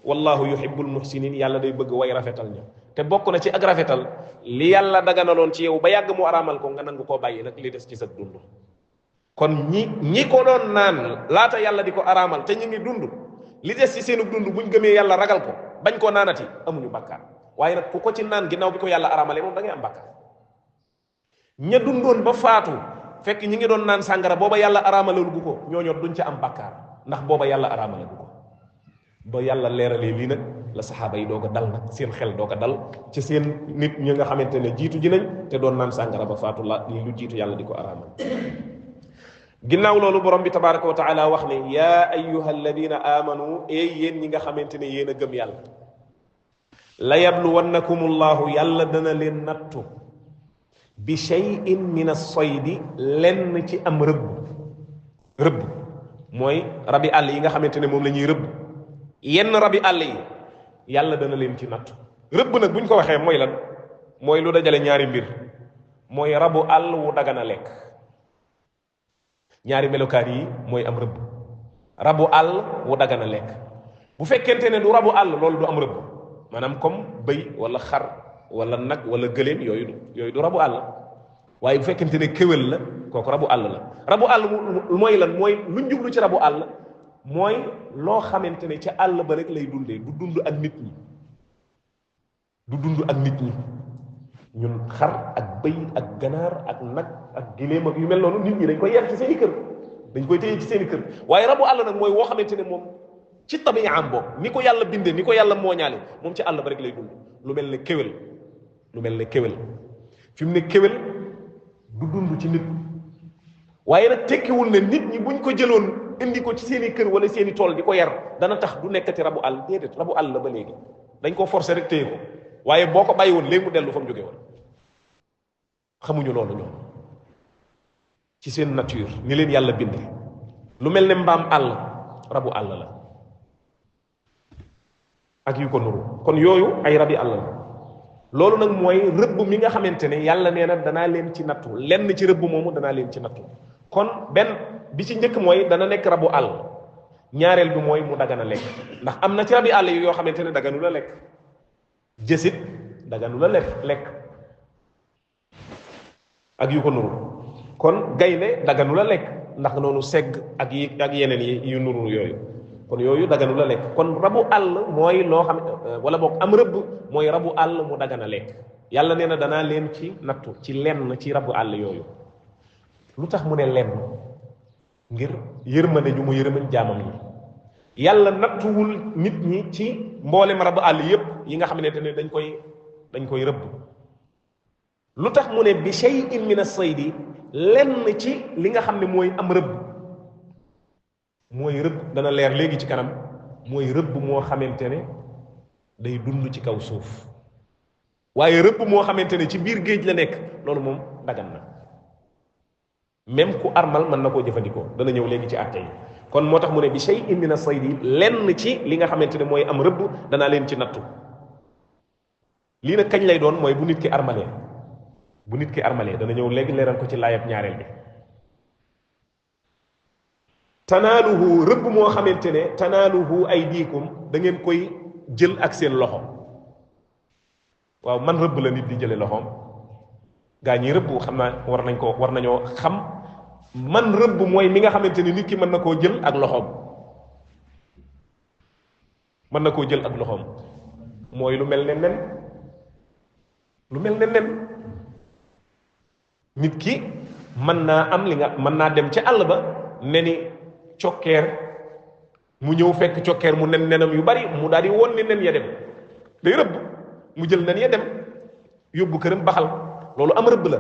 wallahu yuhibbul muhsinin yàlla day bëgg way rafetal ña te bokk na ci ak rafetal li yàlla daganaloon ci yow ba yàgg mu araamal ko nga nangu koo bàyyi nag li des ci sa dund kon ñi ko doon naan laata yàlla di ko araamal te ñu ngi dund li des ci seenu dund buñ gëmee yàlla ragal ko bañ koo naanati amuñu bàkkaar waaye nag ku ko ci naan ginnaaw bi ko yàlla araamale moom da ngay am bàkkaar ña dundoon ba faatu fekk ñi ngi doon naan sàngara booba yàlla araamalalu gu ko ñooñu duñ ca am bàkkaar ndax booba yàlla araamalagu ko ba yàlla leeralee lii nag la saxaaba yi doo ko dal nag seen xel doo ko dal ci seen nit ñi nga xamante ne jiitu ji nañ te doon naan sàngara ba faatu la lii lu jiitu yàlla di ko araamal ginnaaw loolu borom bi tabaraka wa taala wax ne yaa ayyuha alladina amanu yéen ñi nga xamante ne yéen a gëm yàlla la yabluwannakum allahu yàlla dana leen nattu bi shay'in min as-saydi lenn ci am rëbb mooy rabi àll yi nga xamante ne moom la ñuy rëbb yenn rabi àll yi yàlla dana leen ci nattu rëbb nag buñ ko waxee mooy lan mooy lu dajale ñaari mbir mooy rabu àll wu dagana lekk ñaari melokaan yi mooy am rëbb rabu àll wu dagana lekk bu fekkente ne du rabu àll loolu du am rëbb maanaam comme bëy wala xar wala nag wala gëléem yooyu du rabu àll waaye bu fekkente ne kéwél la kooku rabu àll la rabu àll mooy lan mooy luñ jublu ci rabu àll mooy loo xamante ne ca àll ba rek lay dundee du dund ak nit ñi du dund ak nit ñi ñun xar ak bëy ak ganaar ak nag ak giléem ak yu mel noonu nit ñi dañ koy yar ci seen i kër dañ koy téye ci seen i kër waaye rabu àll nag mooy woo xamante ne moom ci tabiya am boobu ni ko yàlla bindee ni ko yàlla mooñaale moom ci àll ba rek lay dund lu mel ne kéwél fi mu ne kéwél du dund ci nit waaye nag tekkiwul ne nit ñi buñ ko jëloon indi ko ci seen i kër wala seen i tool di ko yar dana tax du nekkati rabu àll déedéet rabu àll la ba léegi dañ ko forcer rek téye ko waaye boo ko bàyyi woon léegi mu dellu fa mu jóge woon xamuñu loolu ñoom ci seen nature ni leen yàlla binde lu mel ne mbaam àll rabu àll la ak yu ko nuru kon yooyu ay rabi àll la loolu nag mooy rëbb mi nga xamante ne yàlla nee na danaa leen ci nattu lenn ci rëbb moomu danaa leen ci nattu kon benn bi ci njëkk mooy dana nekk rabu àll ñaareel bi mooy mu dagana lekk ndax am na ci rabi àll yi yoo xamante ne daganu la lekk jësit daganu la lekk ak yu ko nuru kon gaynde daganu la lekk ndax noonu segg ak yeneen yi yu nuru yooyu kon yooyu daganu la lekk kon rabu àll mooy loo xam wala boog am rëbb mooy rabu àll mu dagana lekk yàlla nee na danaa leen ci nattu ci lenn ci rabu àll yooyu lu tax mu ne lenn ngir yërmande ju mu yërëmal jaamam yi yàlla nattuwul nit ñi ci mboolem rabu àll yépp yi nga xamante ne dañ koy rëbb lu tax mu ne bi shay'in min as-saydi lenn ci li nga xam ne mooy am rëbb mooy rëbb dana leer léegi ci kanam mooy rëbb moo xamante ne day dund ci kaw suuf waaye rëbb moo xamante ne ci biir géej la nekk loolu moom dagan na même ku armal mën na koo jëfandikoo dana ñëw léegi ci àtte yi kon moo tax mu ne bi shay'in min as-saydi lenn ci li nga xamante ne mooy am rëbb danaa leen ci nattu lii nag kañ lay doon mooy bu nit ki armalee dana ñëw léegi leeral ko ci laayab ñaareel bi tanaaluhu rëbb moo xamante ne tanaaluhu aydiikum da ngeen koy jël ak seen loxo waaw man rëbb la nit di jële loxoom gaa ñi rëbb xam naa war nañoo xam man rëbb mooy mi nga xamante ne nit ki mën na koo jël ak loxoom mën na koo jël ak loxoom mooy lu mel ne nen lu mel ne nen nit ki mën naa am li nga mën naa dem ca àll ba neni cokkeer mu ñëw fekk cokkeer mu nen nenam yu bari mu daal di woon ni nen ya dem day rëbb mu jël nen ya dem yóbbu këram baxal loolu am rëbb la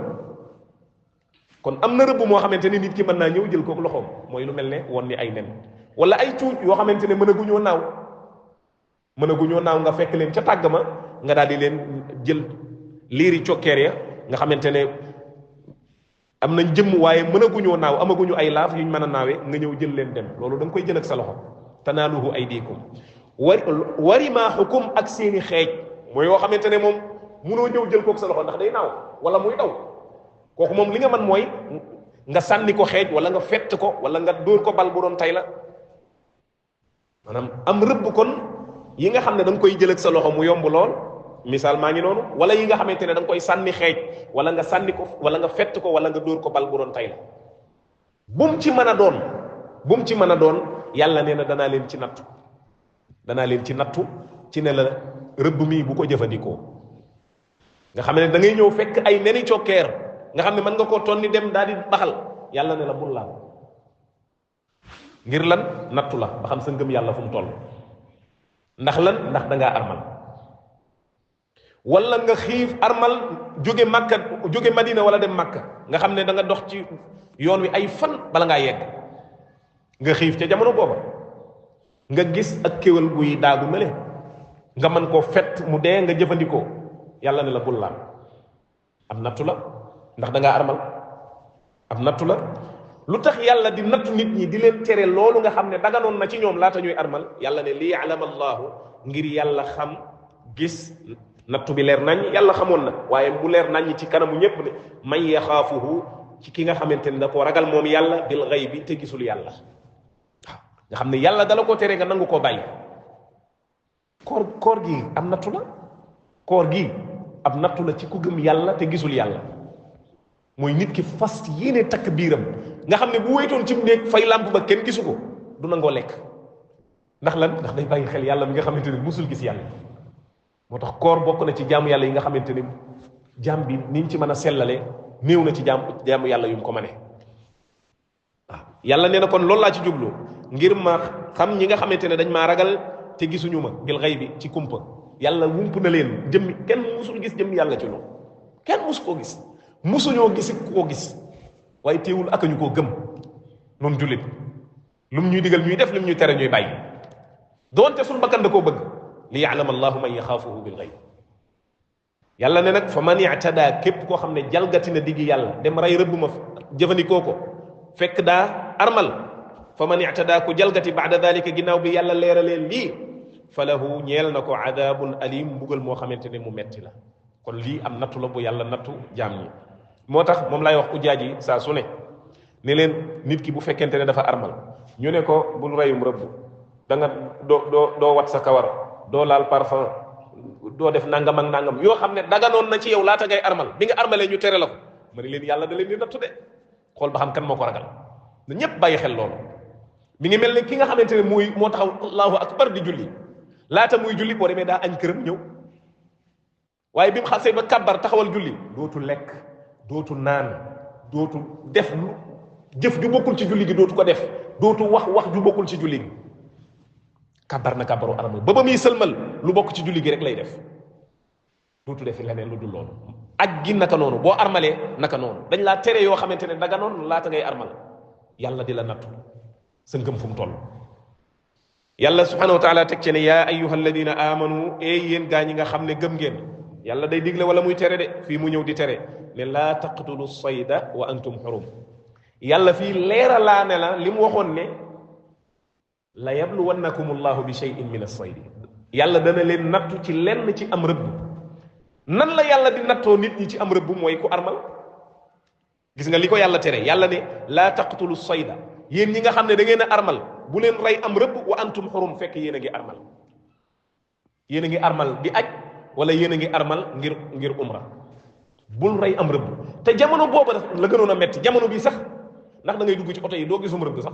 kon am na rëbb moo xamante ni nit ki mën naa ñëw jël kook loxoom mooy lu mel ne woon ni ay nen wala ay cuuj yoo xamante ne mën a guñoo naaw nga fekk leen ca tàgg ma nga daal di leen jël liiri cokkeer ya nga xamante ne am nañ jëmm waaye mën a guñoo naaw amaguñu ay laaf yuñ mën a naawee nga ñëw jël leen dem loolu da nga koy jël ak sa loxo tanaaluhu aydikum warimaaxukum ak seeni xeej mooy yoo xamante ne moom munoo ñëw jël kook sa loxo ndax day naaw wala muy daw kooku moom li nga mën mooy nga sànni ko xeej wala nga fett ko wala nga dóor ko bal bu doon tay la maanaam am rëbb kon yi nga xam ne da nga koy jël ak sa loxo mu yomb lool misaal maa ngi noonu wala yi nga xamante ne da nga koy sànni xeej wala nga sànni ko wala nga fett ko wala nga dóor ko bal bu doon tay la bum ci mën a doon yàlla nee na danaa leen ci nattu ci ne la rëbb mii bu ko jëfandikoo nga xam ne da ngay ñëw fekk ay neni cokkeer nga xam ne mën nga koo tonni dem daal di baxal yàlla ne la bul laal ngir lan nattu la ba xam sa ngëm yàlla fu mu toll ndax lan ndax da ngaa armal wala nga xiif armal jóge Makka jóge Madina wala dem Makka nga xam ne da nga dox ci yoon wi ay fan bala ngaa yegg nga xiif ca jamono booba nga gis ak kéwal guy daagu mele nga mën koo fett mu dee nga jëfandikoo yàlla ne la bul laal am nattu la ndax da ngaa armal am nattu la lu tax yàlla di nattu nit ñi di leen tere loolu nga xam ne daganoon na ci ñoom laata ñuy armal yàlla ne li ya'lama allahu ngir yàlla xam gis nattu bi leer nañ yàlla xamoon na waaye mu leer nañ ci kanamu ñépp ne man yaxaafuhu ci ki nga xamante ne da koo ragal moom yàlla bil ghaybi te gisul yàlla waaw nga xam ne yàlla dala koo tere nga nangu koo bàyyi koor gi am nattu la koor gi ab nattu la ci ku gëm yàlla te gisul yàlla mooy nit ki fas yéene takk biiram nga xam ne bu wéytoon ci mu néeg fay làmp ba kenn gisu ko du nangoo lekk ndax lan ndax day bàyyi xel yàlla mi nga xamante ne musul gis yàlla moo tax koor bokk na ci jaamu yàlla yi nga xamante ne jaam bi niñ ci mën a sellale néew na ci jaamu yàlla yu mu ko mane waaw yàlla nee na kon loolu laa ci jublu ngir ma xam ñi nga xamante ne dañ maa ragal te gisuñu ma bil xay bi ci kumpa yàlla wump na leen jëmmi kenn musul gis jëmmi yàlla ci loolu kenn musu koo gis musuñoo gisi ku ko gis waaye teewul ak ñu koo gëm noonu jullit lum ñuy digal ñuy def lim ñuy tere ñuy bàyyi doonte suñu bakkan da koo bëgg li ya'lama allahu man yaxaafuhu bil ghayb yàlla ne nag fa man i'tada képp koo xam ne jalgati na diggi yàlla dem rey rëbb ma jëfandikoo ko fekk daa armal fa man i'tada ku jalgati ba'da dalika ginnaaw bi yàlla leeralee lii fa lahu ñeel na ko adabun alim mbugal moo xamante ne mu metti la kon lii am nattu la bu yàlla nattu jaam ñi moo tax moom lay wax ujaaj yi saa su ne leen nit ki bu fekkente ne dafa armal ñu ne ko bul reyum rëbb da nga doo wat sa kawar doo laal parfum doo def nangam ak nangam yoo xam ne daganoon na ci yow laata ngay armal bi nga armalee ñu tere la ko ma ne leen yàlla da leen di nattu de xool ba xam kan moo ko ragal na ñépp bàyyi xel loolu mi ngi mel ne ki nga xamante ne moo taxaw allahu akbar di julli laata muy julli boo demee daa añ këram ñëw waaye bi mu xasee ba kàbbar taxawal julli dootu lekk dootu naan dootu def lu jëf ju bokkul ci julli gi dootu ko def dootu wax ju bokkul ci julli gi kàbbar na kàbbaru armal ba muy sëlmal lu bokk ci julli gi rek lay def dootu def leneen lu dul loolu aj gi naka noonu boo armalee naka noonu dañ laa tere yoo xamante ne daga noonu laata ngay armal yàlla di la nattu sa ngëm fu mu toll yàlla subhanahu wa taala teg ci ne yaa ayyuha alladina amanu yéen gaa ñi nga xam ne gëm ngeen yàlla day digle wala muy tere de fii mu ñëw di tere ne laa taqtulu sayda wa antum xurum yàlla fii leeralaa ne la li mu waxoon ne la yabluwannakum allahu bi shay'in min as-saydi yàlla dana leen nattu ci lenn ci am rëbb nan la yàlla di nattoo nit ñi ci am rëbb mooy ku armal gis nga li ko yàlla tere yàlla ne laa taqtulu sayda yéen ñi nga xam ne da ngeen a armal bu leen rey am rëbb wa antum xurum fekk yéen a ngi armal yéen a ngi armal di aj wala yéen a ngi armal ngir umra bul rey am rëbb te jamono booba la gënoon a metti jamono bi sax ndax da ngay dugg ci oto yi doo gisum rëbb sax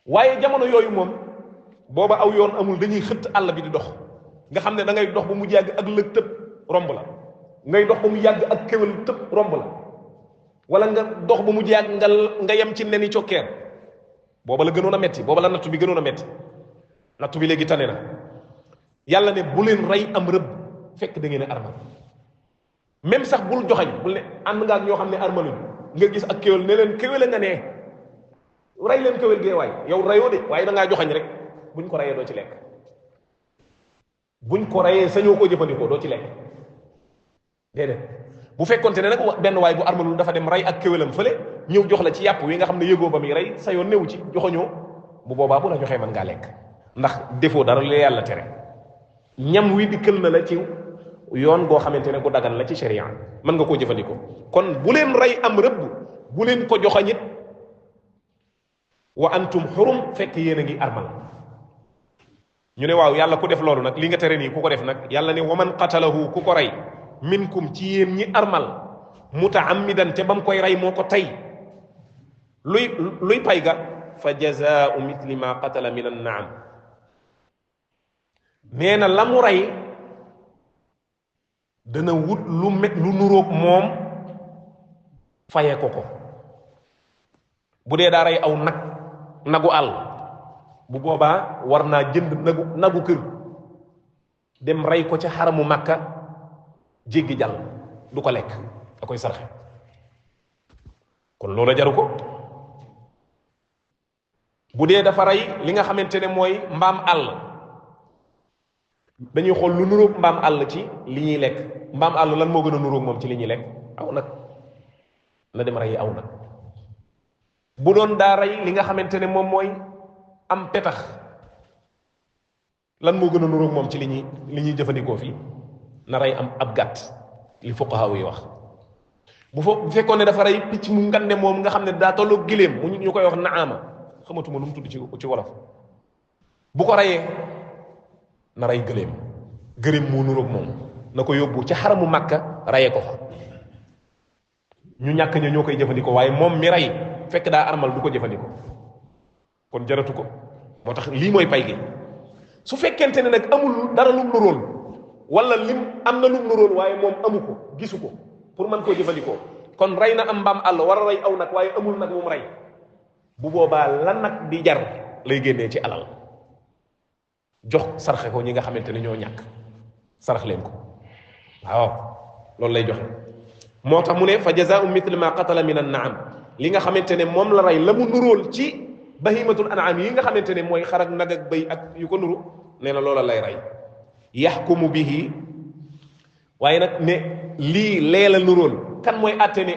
waaye jamono yooyu moom booba aw yoon amul dañuy xëtt àll bi di dox nga xam ne da ngay dox ba mu yàgg ak lëg tëb romb la ngay dox ba mu yàgg ak kéwél tëb romb la wala nga dox ba mu yàgg nga yem ci neni cokkeer booba la gënoon a metti booba la nattu bi gënoon a metti nattu bi léegi tane na yàlla ne bu leen rey am rëbb fekk da ngeen a armal même sax bul joxañ bul ne ànd nga ak ñoo xam ne armaluñ nga gis ak kéwél ne leen kéwél a nga nee rey leen kéwél gee waay yow reyoo de waaye da ngaa joxañ rek buñ ko reyee doo ci lekk buñ ko reyee sañoo koo jëfandikoo doo ci lekk déedéet bu fekkonte ne nag benn waay bu armalul dafa dem rey ak kéwélam fële ñëw jox la ci yàpp wi nga xam ne yëgoo ba muy rey sa yoon newu ci joxoñoo bu boobaa bu la joxee mën ngaa lekk ndax defoo dara lu yàlla tere ñam wi dikkal na la ci yoon goo xamante ne gu dagan la ci sharia mën nga koo jëfandikoo kon bu leen rey am rëbb bu leen ko joxañit wa antum xurum fekk yéen a ngi armal ñu ne waaw yàlla ku def loolu nag li nga tere nii ku ko def nag yàlla ne wa man qatalahu ku ko rey minkum ci yéen ñi armal mutaammidan te ba mu koy rey moo ko tey luy pay ga fa jazaau mithli ma qatala min an naam nee na la mu rey dana wut lu nuróog moom faye ko bu dee daa rey aw nagu àll bu boobaa war naa jënd nagu kër dem rey ko ca xaramu Makka jéggi jàll du ko lekk da koy sarxe kon loola jaru ko bu dee dafa rey li nga xamante ne mooy mbaam àll dañuy xool lu nuróog mbaam àll ci li ñuy lekk mbaam àll lan moo gën a nuróog moom ci li ñuy lekk aw nag na dem rey aw nag bu doon daa rey li nga xamante ne moom mooy am petax lan moo gën a nuróog moom ci li ñuy jëfandikoo fii na rey am ab gàtt li fuqaha yi wax bu fekkoon ne dafa rey picc mu ngande moom nga xam ne daa tolloo giléem mu ñu koy wax naama xamatuma nu mu tudd ci wolof bu ko reyee na rey gëléem moo nuróog moom na ko yóbbu ci xaramu Makka reyee ko fa ñu ñàkk ña ñoo koy jëfandikoo waaye moom mi rey fekk daa armal du ko jëfandikoo kon jaratu ko moo tax lii mooy pay gi su fekkente ne nag amul dara lum nuróol wala lim am na lum nuróol waaye moom amu ko gisu ko pour mën koo jëfandikoo kon rey na am mbaam àll war a rey aw nag waaye amul nag mu rey bu boobaa la nag di jar lay génnee ci alal jox sarxe ko ñi nga xamante ne ñoo ñàkk sarax leen ko waaw loolu lay joxe moo tax mu ne fa jazaa'u mithli ma qatala min an-na'am li nga xamante ne moom la rey la mu nuróol ci bahimatul an'am yi nga xamante ne mooy xar ak nag ak bëy ak yu ko nuru nee na loola lay rey yaxkumu bihi waaye nag ne lii lee la nuróol kan mooy àtte ni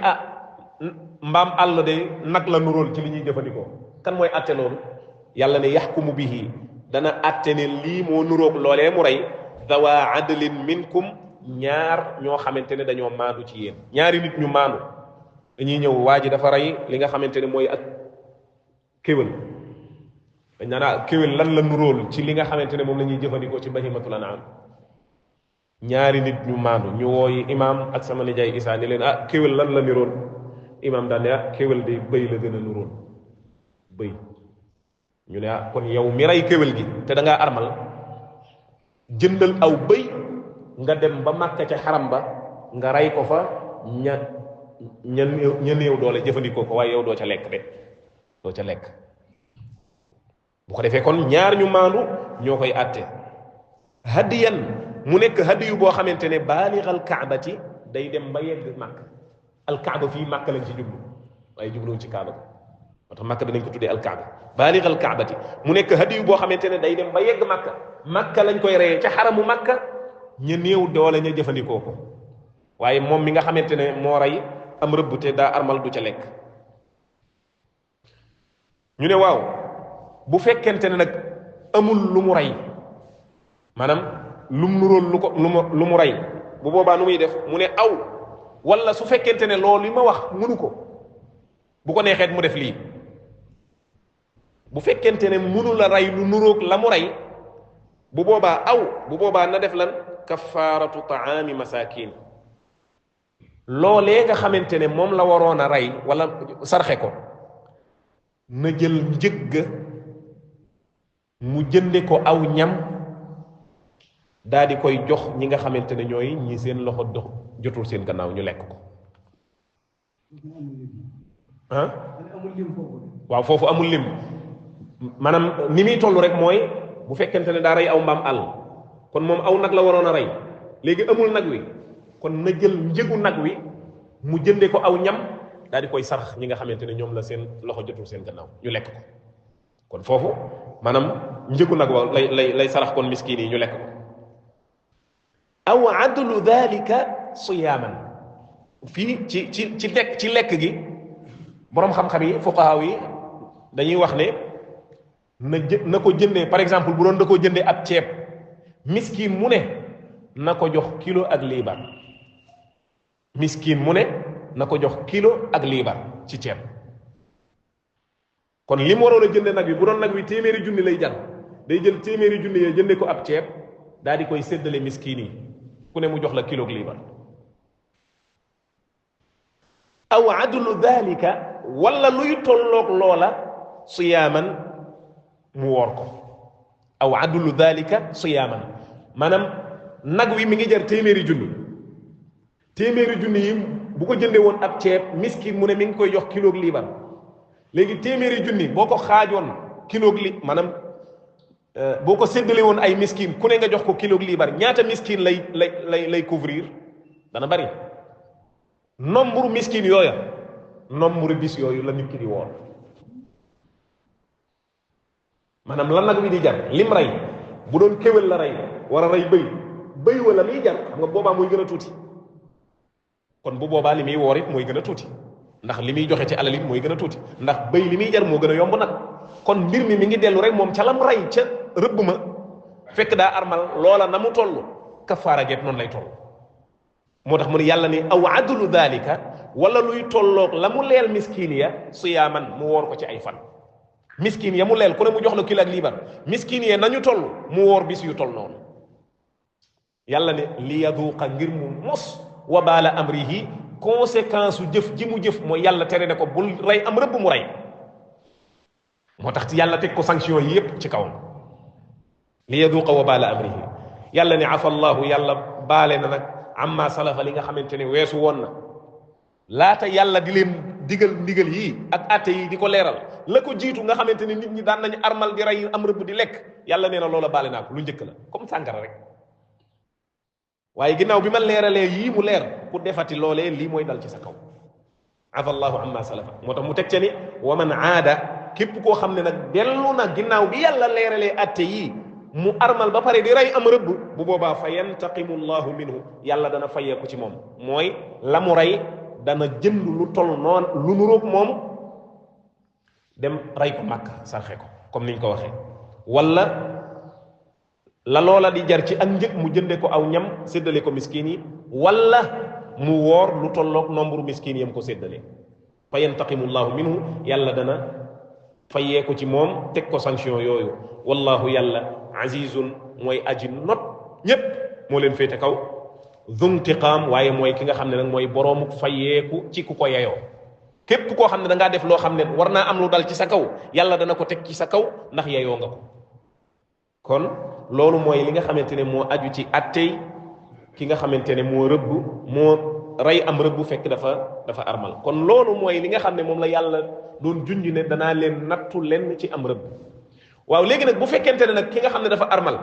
mbaam àll de nag la nuróol ci li ñuy jëfandikoo kan mooy àtte loolu yàlla ne yaxkumu bihi dana àtte ne lii moo nuróog loolee mu rey dawa adlin minkum ñaar ñoo xamante ne dañoo maandu ci yéen ñaari nit ñu maandu dañuy ñëw waa ji dafa rey li nga xamante ne mooy ak kéwél dañ naan kéwél lan la nuróol ci li nga xamante ne moom la ñuy jëfandikoo ci bahimatul an'am ñaari nit ñu maandu ñu wooyi imaam ak sama nijaay Isaa ni leen kéwél lan la niróol imaam daal ne kéwél de bëy la gën a nuróol bëy ñu ne kon yow mi rey kéwél gi te da ngaa armal jëndal aw bëy nga dem ba Màkka ca xaram ba nga rey ko fa ña néew doole jëfandikoo ko waaye yow doo ca lekk de doo ca lekk bu ko defee kon ñaar ñu maandu ñoo koy àtte hadiyan mu nekk hadiyu boo xamante ne baaligal kaabati day dem ba yegg màkk alkaaba fii màkk lañ ci jublu waaye jubluwuñ ci kaaba moo tax màkk danañ ko tuddee alkaaba baaligal kaabati mu nekk hadiyu boo xamante ne day dem ba yegg màkk lañ koy reyee ca xaramu màkk ña néew doole ña jëfandikoo ko waaye moom mi nga xamante ne moo rey am rëbb te daa armal du ca lekk ñu ne waaw bu fekkente ne nag amul lu mu rey maanaam lu mu nuróol lu mu rey bu boobaa nu muy def mu ne aw wala su fekkente ne loolu li ma wax mënu ko bu ko neexeet mu def lii bu fekkente ne mënu la rey lu nuróog la mu rey bu boobaa na def lan kafaaratu taami masakin loolee nga xamante ne moom la waroon a rey wala sarxe ko na jël mu jënde ko aw ñam daal di koy jox ñi nga xamante ne ñooy ñi seen loxo dox jotul seen gannaaw ñu lekk ko ah waaw foofu amul lim maanaam ni muy toll rek mooy bu fekkente ne daa rey aw mbaam àll kon moom aw nag la waroon a rey léegi amul nag wi kon na jël njëgu nag wi mu jënde ko aw ñam daal di koy sarax ñi nga xamante ne ñoom la seen loxo jotul seen gannaaw ñu lekk ko kon foofu maanaam njëgu nag wa lay sarax kon miskin yi ñu lekk ko aw adlu dalika siyaaman fii ci lekk gi boroom xam-xam yi fuqahaa yi dañuy wax ne na ko jëndee par exemple bu doon da ko jëndee ab ceeb miskin mu ne na ko jox kilo ak liibar miskin mu ne na ko jox kilo ak liibar ci ceeb kon li mu waroon a jënde nag wi bu doon nag wi téeméeri junni lay jar day jël téeméeri junni yee jënde ko ab ceeb daal di koy séddale miskin yi ku ne mu jox la kilo ak liibar aw adlu dalika wala luy tolloog loola siyaaman mu woor ko aw adlu dalika siyaaman maanaam nag wi mi ngi jar téeméeri junni yi bu ko jënde woon ab ceeb miskin mu ne mi ngi koy jox kilo ak liibar léegi téeméeri junni boo ko xaajoon kilo ak li maanaam boo ko séddale woon ay miskin ku ne nga jox ko kilo ak liibar ñaata miskin lay couvrir dana bari nombre miskin yooya nombre bis yooyu la nit ki di woor maanaam lan nag wi di jar lim rey bu doon kéwél la rey war a rey bëy wala miy jar xam nga boobaa mooy gën a tuuti kon bu boobaa li muy woor it mooy gën a tuuti ndax li muy joxe ci alal it mooy gën a tuuti ndax bëy li muy jar moo gën a yomb nag kon mbir mi ngi dellu rek moom ca lam rey ca rëbb ma fekk daa armal loola na mu toll kafaara geet noonu lay toll moo tax mu ne yàlla ni aw adlu dalika wala luy tolloog la mu leel miskin ya siyaaman mu woor ko ci ay fan miskin ya mu leel ku ne mu jox la kilo ak liibar miskin ya nañu toll mu woor bis yu toll noonu yàlla ne li yaduqa ngir mu mos wa baala amrihi conséquence su jëf ji mu jëf mooy yàlla tere ne ko bul rey am rëbb mu rey moo tax yàlla teg ko sanction yi yépp ci kawam li yaduqa wa baala amrihi yàlla ne afa allahu yàlla baale na nag amma salafa li nga xamante ne weesu woon na laata yàlla di leen digal ndigal yii ak atte yi di ko leeral la ko jiitu nga xamante ne nit ñi daan nañu armal di rey am rëbb di lekk yàlla nee na loola baale naa ko lu njëkk la comme sàngara rek waaye ginnaaw bi ma leeralee yii mu leer ku defati loolee lii mooy dal ci sa kaw afa allahu amma salafa moo tax mu teg ca ni wa man aada képp koo xam ne nag dellu na ginnaaw bi yàlla leeralee atte yii mu armal ba pare di rey am rëbb bu boobaa fa yantaqimu llahu minhu yàlla dana fayeeku ci moom mooy la mu rey dana jënd lu toll noonu lu nuroog moom dem rey ko màkk sarxe ko comme niñ ko waxee wala la loola di jar ci ak njëg mu jënde ko aw ñam séddale ko miskin yi wala mu woor lu tolloog nombre miskin yam ko séddale fa yantaqimu llahu minhu yàlla dana fayee ko ci moom teg ko sanction yooyu wallahu yàlla azizun mooy aji not ñépp moo leen féete kaw zuntiqaam waaye mooy ki nga xam ne nag mooy boroomu fayeeku ci ku ko yeyoo képp koo xam ne da ngaa def loo xam ne war naa am lu dal ci sa kaw yàlla dana ko teg ci sa kaw ndax yeyoo nga ko kon loolu mooy li nga xamante ne moo aju ci attey ki nga xamante ne moo rëbb moo rey am rëbb fekk dafa armal kon loolu mooy li nga xam ne moom la yàlla doon junj ne danaa leen nattu lenn ci am rëbb waaw léegi nag bu fekkente ne nag ki nga xam ne dafa armal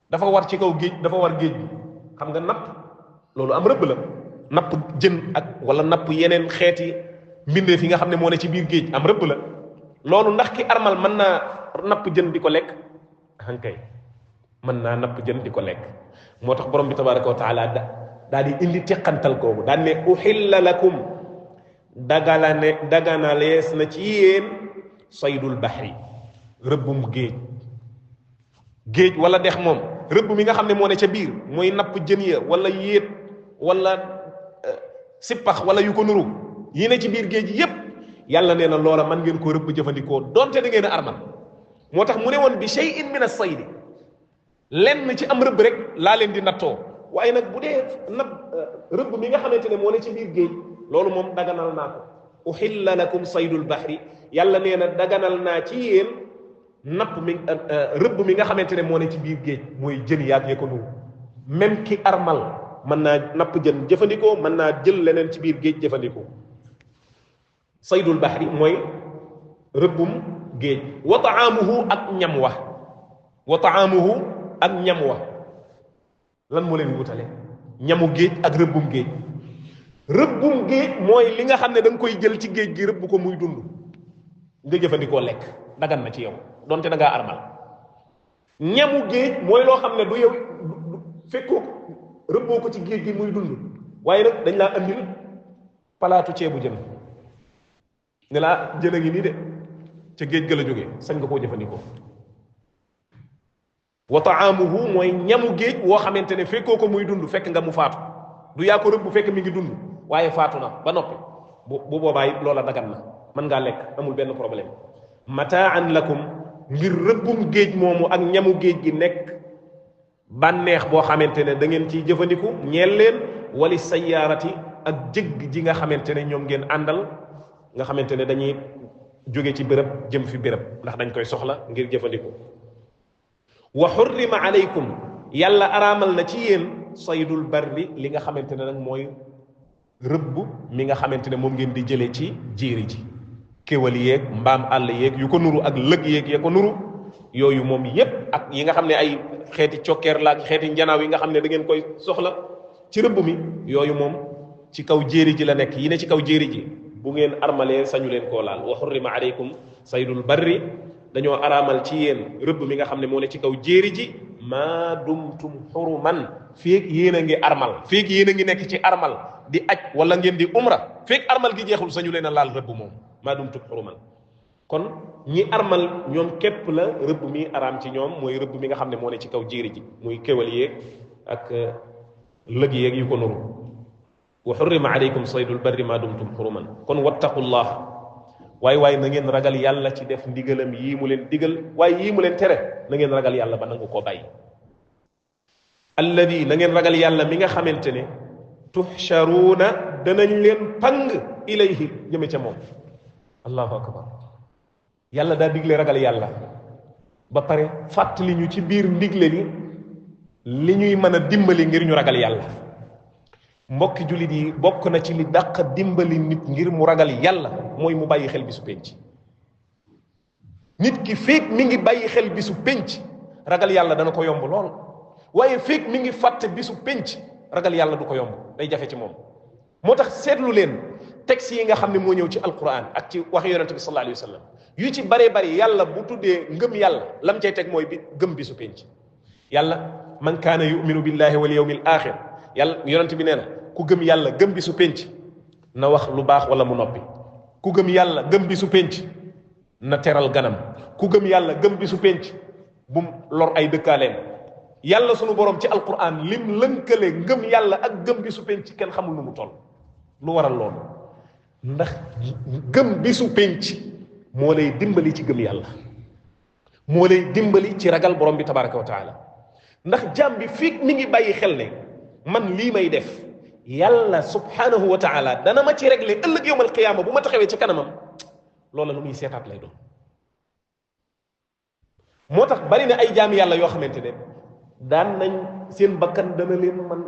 dafa war ci kaw géej dafa war géej bi xam nga napp loolu am rëbb la napp jën ak wala napp yeneen xeeti mbindeef yi nga xam ne moo ne ci biir géej am rëbb la loolu ndax ki armal mën naa napp jën di ko lekk hankay mën naa napp jën di ko lekk moo tax borom bi tabaraka wa taala daa di indi teqantal googu daan ne uhilla lakum daganalees na ci yéen saydul bahri rëbbum géej wala dex moom rëbb mi nga xam ne moo ne ca biir mooy napp jën ya wala yéet wala sippax wala yu ko nuru yi ne ci biir géej yépp yàlla nee na loola man ngeen ko rëbb jëfandikoo donte da ngeen a armal moo tax mu ne woon bi shay'in min as-saydi lenn ci am rëbb rek laa leen di nattoo waaye nag bu dee rëbb mi nga xamante ne moo ne ci biir géej loolu moom daganal naa ko uhilla lakum saydul bahri yàlla nee na daganal naa ci yéen napp mi rëbb mi nga xamante ne moo ne ci biir géej mooy jën yaag yee ko nuru même ki armal mën naa napp jën jëfandikoo mën naa jël leneen ci biir géej jëfandikoo saydul bahri mooy rëbbum géej wa taamuhu ak ñam wa wa taamuhu ak ñam wa lan moo leen wutale ñamu géej ak rëbbum géej rëbbum géej mooy li nga xam ne da nga koy jël ci géej gi rëbb ko muy dund nga jëfandikoo lekk dagan na ci yow donte da ngaa armal ñamu géej mooy loo xam ne du yow fekkoo rëbboo ko ci géej gi muy dund waaye nag dañ laa andil palaatu ceebu jën ne laa jën a ngi nii de ca géej ga la jógee sañ nga koo jëfandikoo wa taamuhu mooy ñamu géej woo xamante ne fekkoo ko muy dund fekk nga mu faatu du yaa ko rëbb fekk mi ngi dund waaye faatu na ba noppi bu boobaa it loola dagan na mën ngaa lekk amul benn problème mataan lakum ngir rëbbum géej moomu ak ñamu géej gi nekk bànneex boo xamante ne da ngeen ciy jëfandiku ñeel leen wali sayaarati ak jëgg ji nga xamante ne ñoom ngeen àndal nga xamante ne dañuy jóge ci béréb jëm fi béréb ndax dañ koy soxla ngir jëfandiku wa xurrima alaykum yàlla araamal na ci yéen saydul barri li nga xamante ne nag mooy rëbb mi nga xamante ne moom ngeen di jëlee ci jéeri ji kéwal yeeg mbaam àll yeeg yu ko nuru ak lëg yeeg ya ko nuru yooyu moom yépp ak yi nga xam ne ay xeeti cokkeer la ak xeeti njanaaw yi nga xam ne da ngeen koy soxla ci rëbb mi yooyu moom ci kaw jéeri ji la nekk yi ne ci kaw jéeri ji bu ngeen armalee sañu leen koo laal wa xurrima alaykum saydul barri dañoo araamal ci yéen rëbb mi nga xam ne moo ne ci kaw jéeri ji maa dumtum xuruman feeg yéen a ngi armal feeg yéen a ngi nekk ci armal di aj wala ngeen di umra feeg armal gi jeexul sañu leen a laal rëbb moom maa dumtum xuruman kon ñi armal ñoom képp la rëbb mi araam ci ñoom mooy rëbb mi nga xam ne moo ne ci kaw jéeri ji muy kéwal yeeg ak lëg yeeg yu ko nuru wa xurrima alaykum saydul barri maa dumtum xuruman kon wattaqullah waaye na ngeen ragal yàlla ci def ndigalam yii mu leen digal waaye yii mu leen tere na ngeen ragal yàlla ba nangu koo bàyyi alladi na ngeen ragal yàlla mi nga xamante ne tuhcharuuna danañ leen pang ilayhi jëme ca moom allahu akbar yàlla daa digle ragal yàlla ba pare fàttali ñu ci biir ndigle li ñuy mën a dimbali ngir ñu ragal yàlla mbokki jullit yi bokk na ci li dàq dimbali nit ngir mu ragal yàlla mooy mu bàyyi xel bisu penc nit ki feek mi ngi bàyyi xel bisu penc ragal yàlla dana ko yomb lool waaye feek mi ngi fàtte bisu penc ragal yàlla du ko yomb day jafe ci moom moo tax seetlu leen texte yi nga xam ne moo ñëw ci alquran ak ci wax yonente bi sallallahu alayhi wa sallam yu ci bare bari yàlla bu tuddee ngëm yàlla lam cay teg mooy bi gëm bisu penc yàlla man kaana yuminu billahi wal yawmil axir yàlla yonente bi nee na ku gëm yàlla gëm bisu penc na wax lu baax wala mu noppi ku gëm yàlla gëm bisu penc na teral ganam ku gëm yàlla gëm bisu penc bu lor ay dëkkaaleen yàlla sunu borom ci alquran lim lënkale ngëm yàlla ak gëm bisu penc kenn xamul nu mu toll lu waral loolu ndax gëm bisu penc moo lay dimbali ci gëm yàlla moo lay dimbali ci ragal borom bi tabaraka wa taala ndax jaam bi fii mi ngi bàyyi xel ne man lii may def yàlla subhanahu wa taala dana ma ci réglé ëllëg yowmal qiyaama bu ma taxawee ci kanamam loola lu muy seetaat lay doon moo tax bari na ay jaami yàlla yoo xamante ne daan nañ seen bakkan dana leen man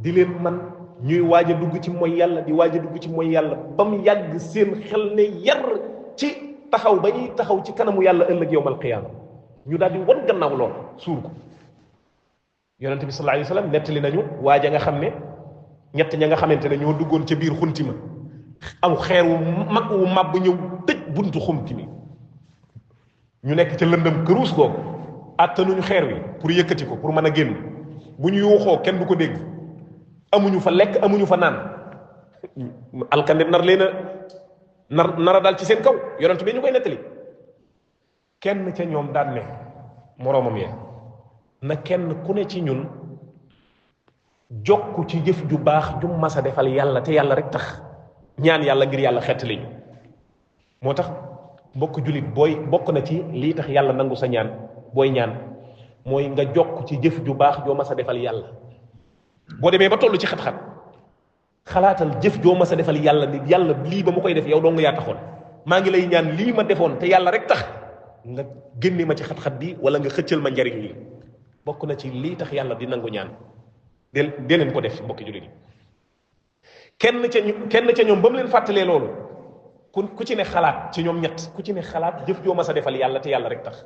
di leen man ñuy waaj a dugg ci mooy yàlla di waaj a dugg ci mooy yàlla ba mu yàgg seen xel ne yar ci taxaw ba ñuy taxaw ci kanamu yàlla ëllëg yowmal qiyaama ñu daal di wan gannaaw lool suur ko yonente bi sallallahu alayhi wa sallam nettali nañu waaja nga xam ne ñett ña nga xamante ne ñoo duggoon ca biir xunti ma aw xeer wu mag wu màbb ñëw tëj buntu xunti mi ñu nekk ca lëndëm këruus googu àttanuñu xeer wi pour yëkkati ko pour mën a génn bu ñu yuuxoo kenn du ko dégg amuñu fa lekk amuñu fa naan alkande nar leen a nar a dal ci seen kaw yonent bi ñu koy nettali kenn ca ñoom daan ne moroomam yee na kenn ku ne ci ñun jokku ci jëf ju baax ju mas a defal yàlla te yàlla rek tax ñaan yàlla ngir yàlla xettali ñu moo tax mbokk jullit bokk na ci lii tax yàlla nangu sa ñaan booy ñaan mooy nga jokk ci jëf ju baax joo mas a defal yàlla boo demee ba toll ci xat-xat xalaatal jëf joo mas a defal yàlla ni yàlla lii ba ma koy def yow dong yaa taxoon maa ngi lay ñaan lii ma defoon te yàlla rek tax nga génne ma ci xat-xat bi wala nga xëccal ma njariñ lii bokk na ci lii tax yàlla di nangu ñaan dee leen ko def mbokki jullit yi kenn ca ñoom ba mu leen fàttalee loolu ku ci ne xalaat ci ñoom ñett ku ci ne xalaat jëf joo ma sa defal yàlla te yàlla rek tax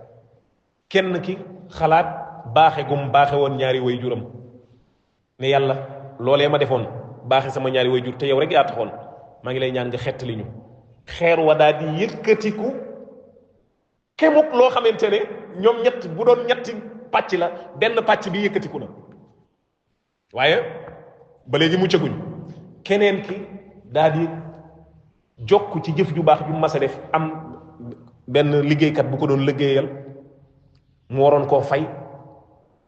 kenn ki xalaat baaxe gum baaxe woon ñaari way juram ne yàlla loolee ma defoon baaxe sama ñaari way jur te yow rek yaa taxoon maa ngi lay ñaan nga xettali ñu xeer wa daal di yëkkatiku kemuk loo xamante ne ñoom ñett bu doon ñetti pàcc la benn pàcc bi yëkkatiku na waaye ba léegi muccaguñ keneen ki daal di jokk ci jëf ju baax ju mas a def am benn liggéeykat bu ko doon liggéeyal mu waroon koo fay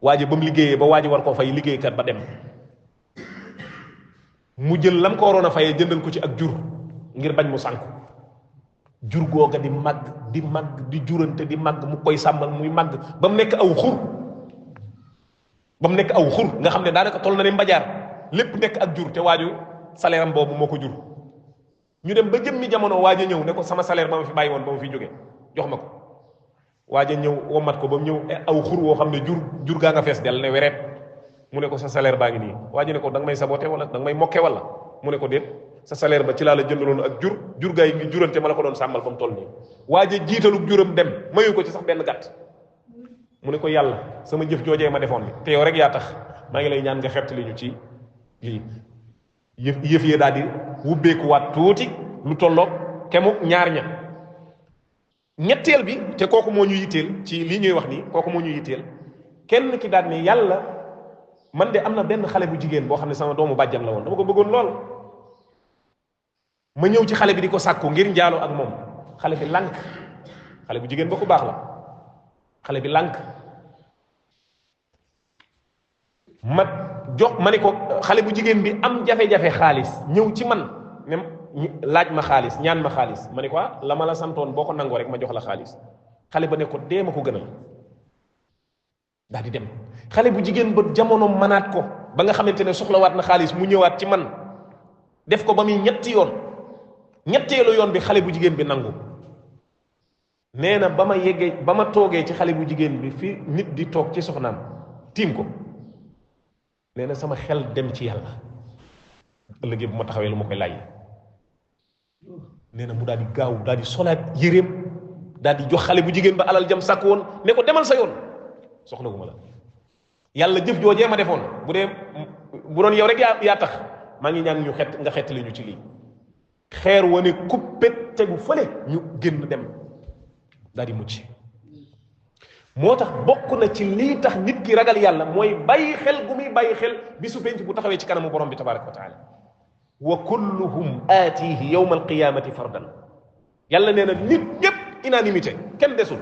waa ji ba mu liggéeyee ba waa ji war koo fay liggéeykat ba dem mu jël lam ko waroon a fayee jëndal ko ci ak jur ngir bañ mu sànku jur googa di màgg di jurante di màgg mu koy sàmmal muy màgg ba mu nekk aw xur nga xam ne daanaka toll na ne mbajaar lépp nekk ak jur te waaju salaire am boobu moo ko jur ñu dem ba jëmmi jamono waaja ñëw ne ko sama salaire ba ma fi bàyyi woon ba ma fi jóge jox ma ko waaja ñëw womat ko ba mu ñëw aw xur woo xam ne jur gaa nga fees del ne weret mu ne ko sa salaire baa ngi nii waaja ne ko da nga may saboté wala da nga may mokke wala mu ne ko déet sa salaire ba ci laa la jëndaloon ak jur gaa yi ngi jurante ma la ko doon sàmmal ba mu toll nii waaja jiitalu juram dem mayu ko ci sax benn gàtt mu ne ko yàlla sama jëf joojee ma defoon bi te yow rek yaa tax maa ngi lay ñaan nga xettali ñu ci lii yëf yee daal di wubbeekuwaat tuuti lu tolloog kemuk ñaar ña ñetteel bi te kooku moo ñu yitteel ci lii ñuy wax nii kooku moo ñu yitteel kenn ki daal ne yàlla man de am na benn xale bu jigéen boo xam ne sama doomu bàjjan la woon dama ko bëggoon lool ma ñëw ci xale bi di ko sàkku ngir njaaloo ak moom xale bi lànk xale bu jigéen ba ku baax la xale bi lànk ma ne ko xale bu jigéen bi am jafe-jafe xaalis ñëw ci man ne laaj ma xaalis ñaan ma xaalis ma ne ko la ma la santoon boo ko nangoo rek ma jox la xaalis xale ba ne ko dee ma ko gënal daal di dem xale bu jigéen ba jamono manaat ko ba nga xamante ne soxlawaat na xaalis mu ñëwaat ci man def ko ba muy ñetti yoon ñetteelu yoon bi xale bu jigéen bi nangu nee na ba ma toogee ci xale bu jigéen bi fi nit di toog ci soxnaam tiim ko nee na sama xel dem ci yàlla ëllëgee bu ma taxawee lu ma koy laaj nee na mu daal di gaaw daal di solaat yéreem daal di jox xale bu jigéen ba alal jam sàkk woon ne ko demal sa yoon soxla gu ma la yàlla jëf joojee ma defoon bu doon yow rek yaa tax maa ngi ñaan ñu nga xettali ñu ci lii xeer wane kuppet tegu fële ñu génn dem daal di mucc moo tax bokk na ci lii tax nit ki ragal yàlla mooy bàyyi xel gu muy bàyyi xel bisu penc bu taxawee ci kanamu borom bi tabaraka wa taala wa kulluhum aatihi yawma alqiyamati fardan yàlla nee na nit ñépp unanimité kenn desul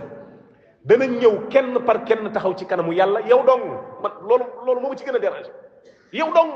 dana ñëw kenn par kenn taxaw ci kanamu yàlla yow dong man loolu moo ma ci gën a déranger yow dong